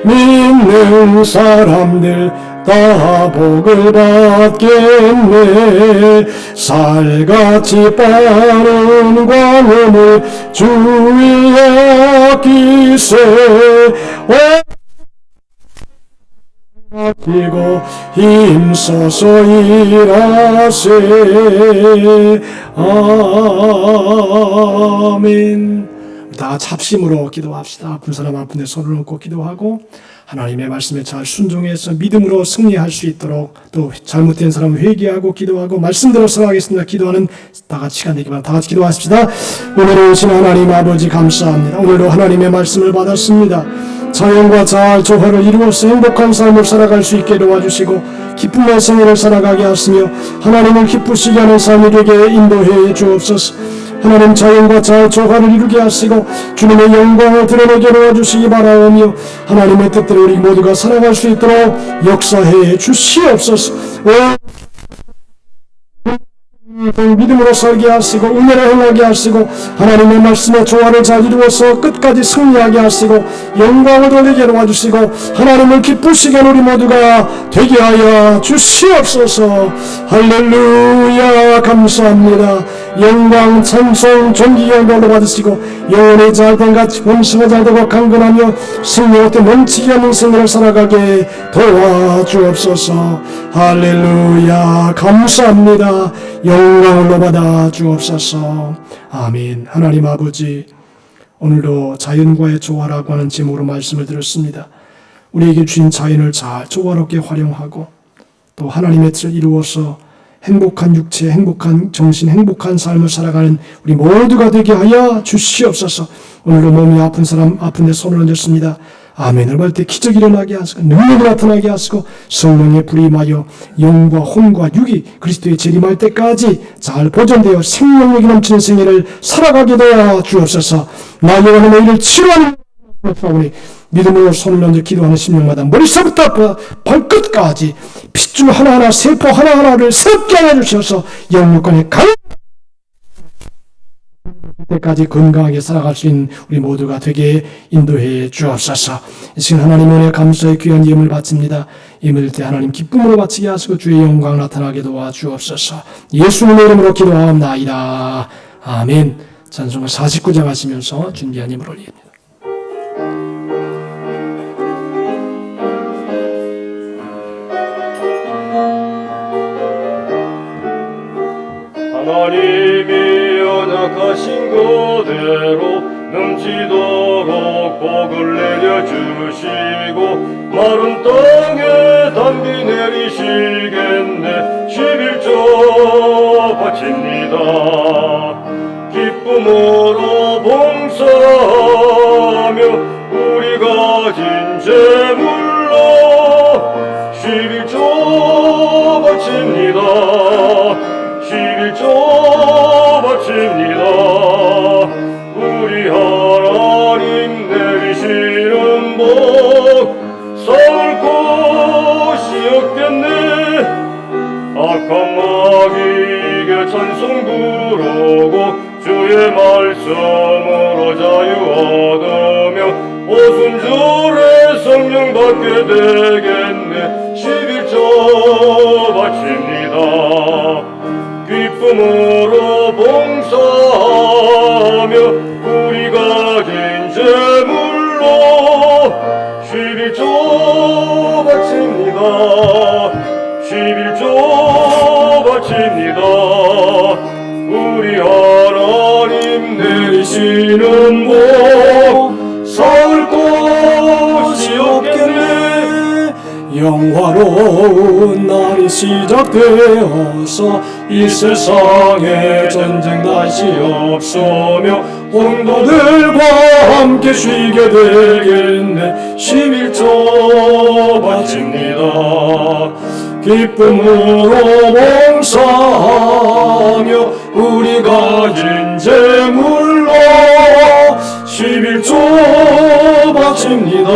믿는 사람들 다 복을 받겠네. 살같이 빠른 광음을 주위에 아끼세. 아끼고 힘써서 일하세. 아멘. 다 합심으로 기도합시다. 아픈 사람 아픈데 손을 얹고 기도하고 하나님의 말씀에 잘 순종해서 믿음으로 승리할 수 있도록, 또 잘못된 사람 회개하고 기도하고 말씀대로 살아가겠습니다. 기도하는 다 같이가 되기만, 다 같이 기도하십시다. 오늘 오신 하나님 아버지 감사합니다. 오늘도 하나님의 말씀을 받았습니다. 자연과 잘 조화를 이루어서 행복한 삶을 살아갈 수 있게 도와주시고 기쁨의 생애를 살아가게 하시며 하나님을 기쁘시게 하는 삶이 되게 인도해 주옵소서. 하나님 자연과 잘 조화를 이루게 하시고 주님의 영광을 드러내게 도와주시기 바라오며 하나님의 뜻대로 우리 모두가 살아갈 수 있도록 역사해 주시옵소서. 믿음으로 살게 하시고 은혜를 행하게 하시고 하나님의 말씀에 조화를 잘 이루어서 끝까지 승리하게 하시고 영광을 돌리게 도와주시고 하나님을 기쁘시게 우리 모두가 되게 하여 주시옵소서. 할렐루야. 감사합니다. 영광 찬송 존귀 영광을 받으시고 영혼이 잘된 같이 본성이 잘되고 강건하며 승리할 때 넘치게 하는 생애를 살아가게 도와주옵소서. 할렐루야. 감사합니다. 영광을 받아 주옵소서. 아멘. 하나님 아버지, 오늘도 자연과의 조화라고 하는 제목으로 말씀을 들었습니다. 우리에게 주신 자연을 잘 조화롭게 활용하고 또 하나님의 뜻을 이루어서 행복한 육체, 행복한 정신, 행복한 삶을 살아가는 우리 모두가 되게 하여 주시옵소서. 오늘도 몸이 아픈 사람 아픈 데 손을 얹었습니다. 아멘을 받을 때 기적이 일어나게 하시고 능력이 나타나게 하시고 성령의 불이 임하여 영과 혼과 육이 그리스도의 재림할 때까지 잘 보존되어 생명력이 넘치는 생애를 살아가게 되어 주옵소서. 나 영혼의 일을 치료하는 우리 믿음으로 손을 얹어 기도하는 심령마다 머리서부터 발끝까지 핏줄 하나하나 세포 하나하나를 새롭게 하여 주셔서 영육간에 때까지 건강하게 살아갈 수 있는 우리 모두가 되게 인도해 주옵소서. 이 시간 하나님 은혜 감사의 귀한 예물을 바칩니다. 예물 때 하나님 기쁨으로 바치게 하시고 주의 영광 나타나게 도와주옵소서. 예수님의 이름으로 기도하옵나이다. 아멘. 찬송을 49장 하시면서 준비한 예물 올립니다. 하나님이 언약하신 그대로 넘치도록 복을 내려주시고 마른 땅에 담비 내리시겠네. 11조 바칩니다. 기쁨으로 봉사하며 우리 가진 재물로 11조 바칩니다. 11조 바칩니다. 우리 하나님 내리시는 복 쌓을 곳이 없겠네. 악한 마귀에게 찬송 부르고 주의 말씀으로 자유 얻으며 오순절에 성령 받게 되겠네. 11조 바칩니다. 기쁨으로 봉사하며 우리 가진 재물로 11조 바칩니다. 11조 바칩니다. 우리 하나님 내리시는 복 쌓을 곳이 없겠네. 영화로운 날이 시작되어서 이 세상에 전쟁 다시 없으며 성도들과 함께 쉬게 되겠네. 11조 바칩니다. 기쁨으로 봉사하며 우리 가진 재물로 11조 바칩니다.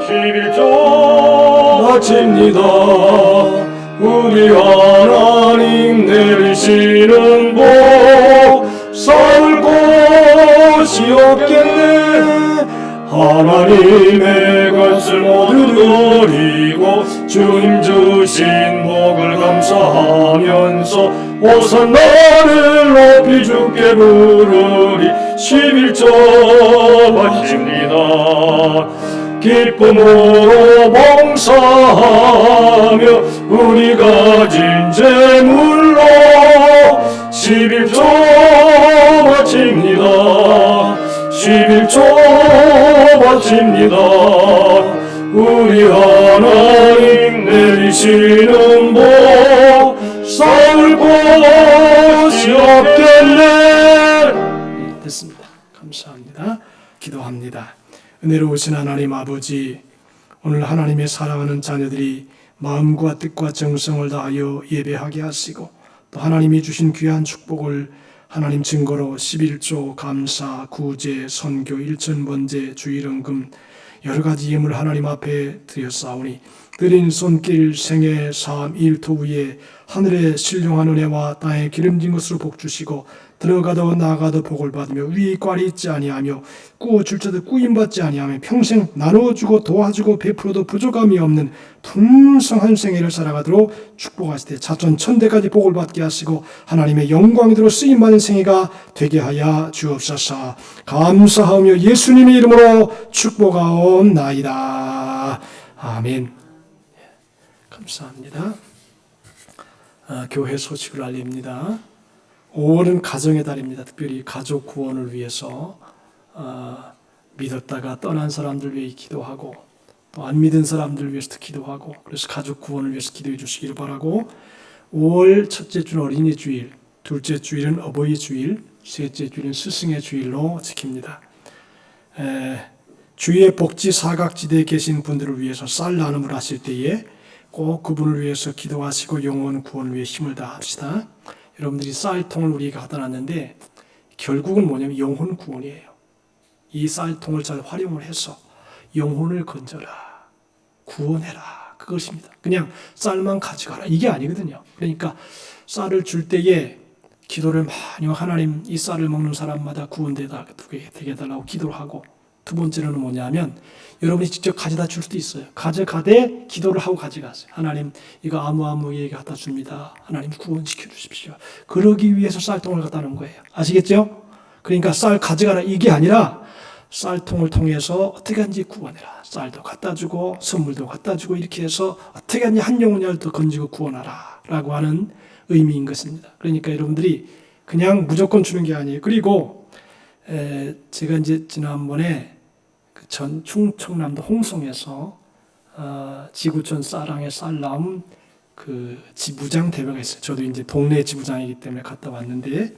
11조 바칩니다. 우리 하나님 내리시는 복 쌓을 곳이 없겠네. 하나님의 것을 모두 드리고 주님 주신 복을 감사하면서 호산나를 높이 주께 부르리. 11조 바칩니다. 기쁨으로 봉사하며 우리 가진 재물로 11조 바칩니다. 11조 바칩니다. 우리 하나님 내리시는 복 쌓을 곳이 없겠네. 됐습니다. 감사합니다. 기도합니다. 은혜로우신 하나님 아버지, 오늘 하나님의 사랑하는 자녀들이 마음과 뜻과 정성을 다하여 예배하게 하시고 또 하나님이 주신 귀한 축복을 하나님 증거로 11조, 감사, 구제, 선교, 일천번제, 주일헌금 여러 가지 예물 하나님 앞에 드렸사오니 드린 손길, 생애, 삶, 일터 위에 하늘의 신령한 은혜와 땅에 기름진 것으로 복 주시고 들어가도 나가도 복을 받으며 위에 꽈리 있지 아니하며 꾸어줄 자도 꾸임받지 아니하며 평생 나누어주고 도와주고 베풀어도 부족함이 없는 풍성한 생애를 살아가도록 축복하시되 자손 천대까지 복을 받게 하시고 하나님의 영광이도록 쓰임받는 생애가 되게 하여 주옵소서. 감사하며 예수님의 이름으로 축복하옵나이다. 아멘. 감사합니다. 교회 소식을 알립니다. 5월은 가정의 달입니다. 특별히 가족 구원을 위해서 믿었다가 떠난 사람들 위해 기도하고 또 안 믿은 사람들 위해서 기도하고 그래서 가족 구원을 위해서 기도해 주시기를 바라고 5월 첫째 주는 어린이 주일, 둘째 주일은 어버이 주일, 셋째 주일은 스승의 주일로 지킵니다. 주위의 복지 사각지대에 계신 분들을 위해서 쌀 나눔을 하실 때에 꼭 그분을 위해서 기도하시고 영혼 구원을 위해 힘을 다합시다. 여러분들이 쌀통을 우리가 갖다 놨는데 결국은 뭐냐면 영혼 구원이에요. 이 쌀통을 잘 활용을 해서 영혼을 건져라, 구원해라, 그것입니다. 그냥 쌀만 가져가라 이게 아니거든요. 그러니까 쌀을 줄 때에 기도를 많이 하나님 이 쌀을 먹는 사람마다 구원되게 해달라고 기도를 하고 두 번째로는 뭐냐면 여러분이 직접 가져다 줄 수도 있어요. 가져가되 기도를 하고 가져가세요. 하나님 이거 아무에게 갖다 줍니다. 하나님 구원시켜 주십시오. 그러기 위해서 쌀통을 갖다 놓은 거예요. 아시겠죠? 그러니까 쌀 가져가라 이게 아니라 쌀통을 통해서 어떻게 하는지 구원해라. 쌀도 갖다 주고 선물도 갖다 주고 이렇게 해서 어떻게 하는지 한 영혼이라도 건지고 구원하라 라고 하는 의미인 것입니다. 그러니까 여러분들이 그냥 무조건 주는 게 아니에요. 그리고 제가 이제 지난번에 충청남도 홍성에서 지구촌 쌀랑의 쌀나움 그 지부장 대회가 있어요. 저도 이제 동네 지부장이기 때문에 갔다 왔는데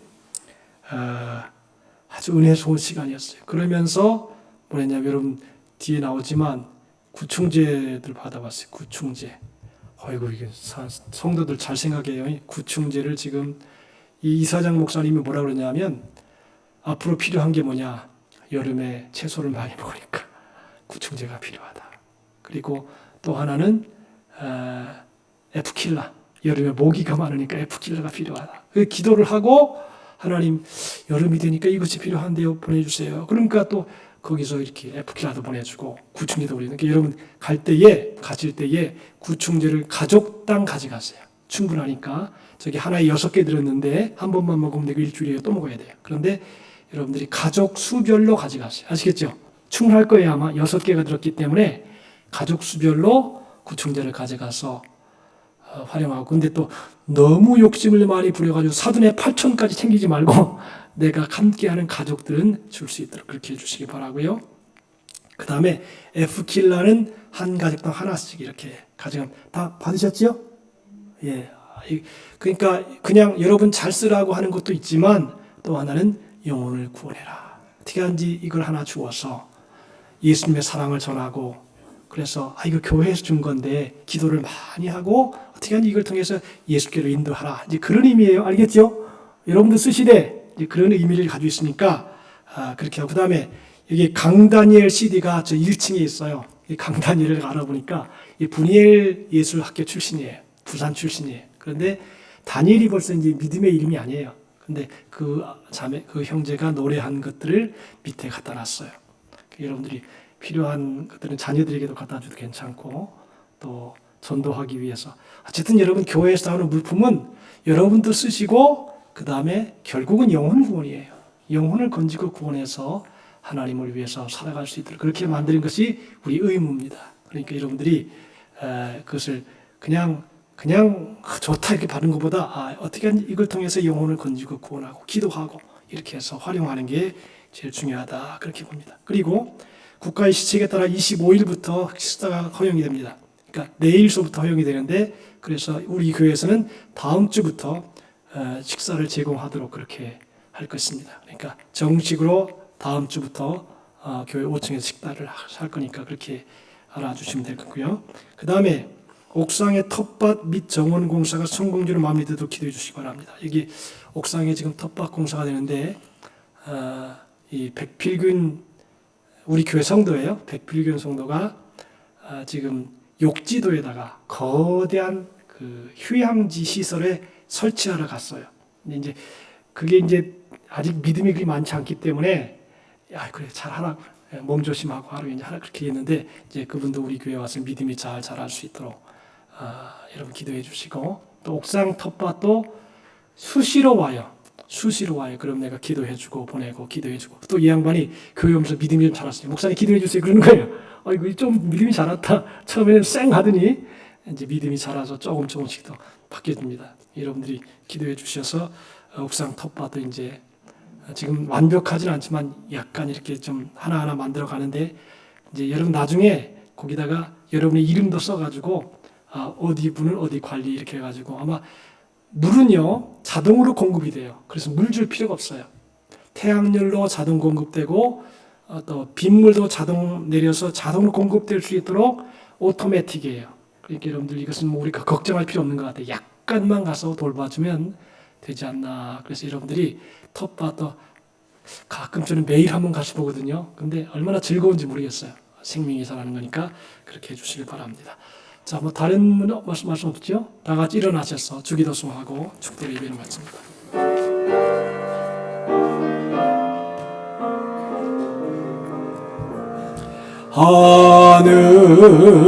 아주 은혜스러운 시간이었어요. 그러면서 뭐랬냐면 여러분 뒤에 나오지만 구충제들 받아봤어요. 구충제. 어이구 이게 성도들 잘 생각해요. 구충제를 지금 이 이사장 목사님이 뭐라 그러냐면 앞으로 필요한 게 뭐냐? 여름에 채소를 많이 먹으니까 구충제가 필요하다. 그리고 또 하나는 에프킬라. 여름에 모기가 많으니까 에프킬라가 필요하다. 그 기도를 하고 하나님 여름이 되니까 이것이 필요한데요. 보내주세요. 그러니까 또 거기서 이렇게 에프킬라도 보내주고 구충제도 보내주고 그러니까 여러분 가실 때에 구충제를 가족당 가져가세요. 충분하니까 저기 하나에 6개 들었는데 한 번만 먹으면 되고 일주일에 또 먹어야 돼요. 그런데 여러분들이 가족 수별로 가져가세요. 아시겠죠? 충분할 거예요. 아마 6개가 들었기 때문에 가족 수별로 구충제를 가져가서 활용하고 근데 또 너무 욕심을 많이 부려가지고 사돈의 8천까지 챙기지 말고 내가 함께하는 가족들은 줄 수 있도록 그렇게 해주시기 바라고요. 그 다음에 에프킬라는 한 가족당 하나씩 이렇게 가져가면 다 받으셨죠? 예. 그러니까 그냥 여러분 잘 쓰라고 하는 것도 있지만 또 하나는 영혼을 구원해라. 어떻게 하는지 이걸 하나 주어서 예수님의 사랑을 전하고 그래서 이거 교회에서 준 건데 기도를 많이 하고 어떻게 하는지 이걸 통해서 예수께로 인도하라. 이제 그런 의미예요. 알겠죠? 여러분도 쓰시되 이제 그런 의미를 가지고 있으니까 그렇게 하고 그 다음에 여기 강다니엘 CD가 저 1층에 있어요. 이 강다니엘을 알아보니까 이 분이엘 예술학교 출신이에요. 부산 출신이에요. 그런데 다니엘이 벌써 이제 믿음의 이름이 아니에요. 근데 그 형제가 노래한 것들을 밑에 갖다 놨어요. 여러분들이 필요한 것들은 자녀들에게도 갖다 줘도 괜찮고 또 전도하기 위해서 어쨌든 여러분 교회에서 나오는 물품은 여러분도 쓰시고 그 다음에 결국은 영혼 구원이에요. 영혼을 건지고 구원해서 하나님을 위해서 살아갈 수 있도록 그렇게 만드는 것이 우리 의무입니다. 그러니까 여러분들이 그것을 그냥 좋다 이렇게 받는 것보다 어떻게 하는지 이걸 통해서 영혼을 건지고 구원하고 기도하고 이렇게 해서 활용하는 게 제일 중요하다 그렇게 봅니다. 그리고 국가의 시책에 따라 25일부터 식사가 허용이 됩니다. 그러니까 내일서부터 허용이 되는데 그래서 우리 교회에서는 다음 주부터 식사를 제공하도록 그렇게 할 것입니다. 그러니까 정식으로 다음 주부터 교회 5층에서 식사를 할 거니까 그렇게 알아주시면 될 거고요. 그 다음에 옥상의 텃밭 및 정원 공사가 성공적으로 마무리되도록 기도해 주시기 바랍니다. 여기 옥상에 지금 텃밭 공사가 되는데 이 백필균 우리 교회 성도예요. 백필균 성도가 지금 욕지도에다가 거대한 그 휴양지 시설에 설치하러 갔어요. 근데 이제 그게 이제 아직 믿음이 그리 많지 않기 때문에 야 그래 잘 하라고 몸 조심하고 하루 이제 하라 그렇게 했는데 이제 그분도 우리 교회 와서 믿음이 잘 자랄 수 있도록 여러분 기도해 주시고 또 옥상 텃밭도 수시로 와요. 그럼 내가 기도해주고 보내고 기도해주고 또 이 양반이 교회 오면서 믿음이 좀 자랐어요. 목사님 기도해 주세요 그러는 거예요. 이거 좀 믿음이 자랐다. 처음에는 쌩 하더니 이제 믿음이 자라서 조금씩 더 바뀌어집니다. 여러분들이 기도해 주셔서 옥상 텃밭도 이제 지금 완벽하진 않지만 약간 이렇게 좀 하나하나 만들어 가는데 이제 여러분 나중에 거기다가 여러분의 이름도 써가지고 어디 분은 어디 관리 이렇게 해가지고 아마 물은요 자동으로 공급이 돼요. 그래서 물 줄 필요가 없어요. 태양열로 자동 공급되고 또 빗물도 자동 내려서 자동으로 공급될 수 있도록 오토매틱이에요. 그러니까 여러분들 이것은 뭐 우리가 걱정할 필요 없는 것 같아요. 약간만 가서 돌봐주면 되지 않나. 그래서 여러분들이 텃밭도 가끔 저는 매일 한번 가서 보거든요. 근데 얼마나 즐거운지 모르겠어요. 생명이 살아가는 거니까 그렇게 해주시길 바랍니다. 자, 뭐 다른 말씀 없죠? 다 같이 일어나셔서 주기도송하고 축도를 예배를 마칩니다.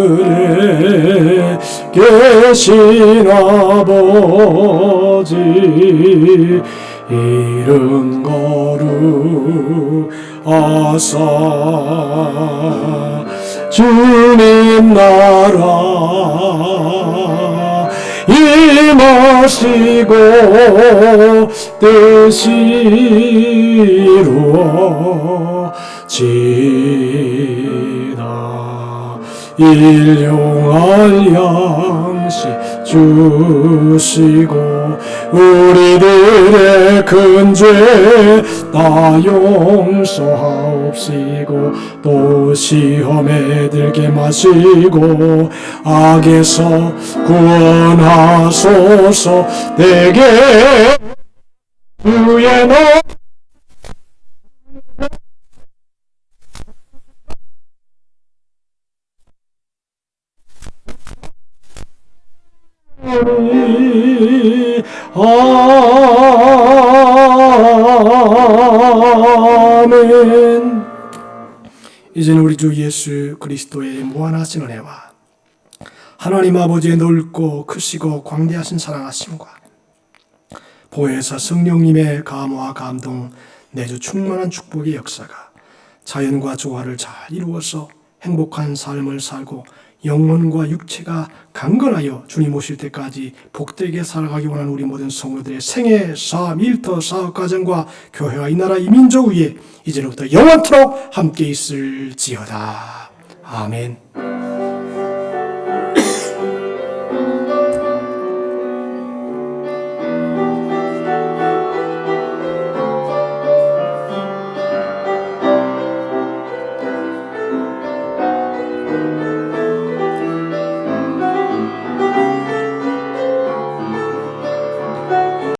하늘에 계신 아버지 이름 거룩하사 주님 나라 임하시고 뜻이 이루어지나 일용할 양식 주시고 우리들의 큰 죄 다 용서하옵시고 또 시험에 들게 마시고 악에서 구원하소서 내게 주의 아멘. 이제는 우리 주 예수 그리스도의 무한하신 은혜와 하나님 아버지의 넓고 크시고 광대하신 사랑하심과 보혜사 성령님의 감화와 감동 내주 충만한 축복의 역사가 자연과 조화를 잘 이루어서 행복한 삶을 살고 영혼과 육체가 강건하여 주님 오실 때까지 복되게 살아가기 원하는 우리 모든 성도들의 생애, 삶, 일터, 사업, 가정과 교회와 이 나라 이 민족 위에 이제로부터 영원토록 함께 있을지어다. 아멘.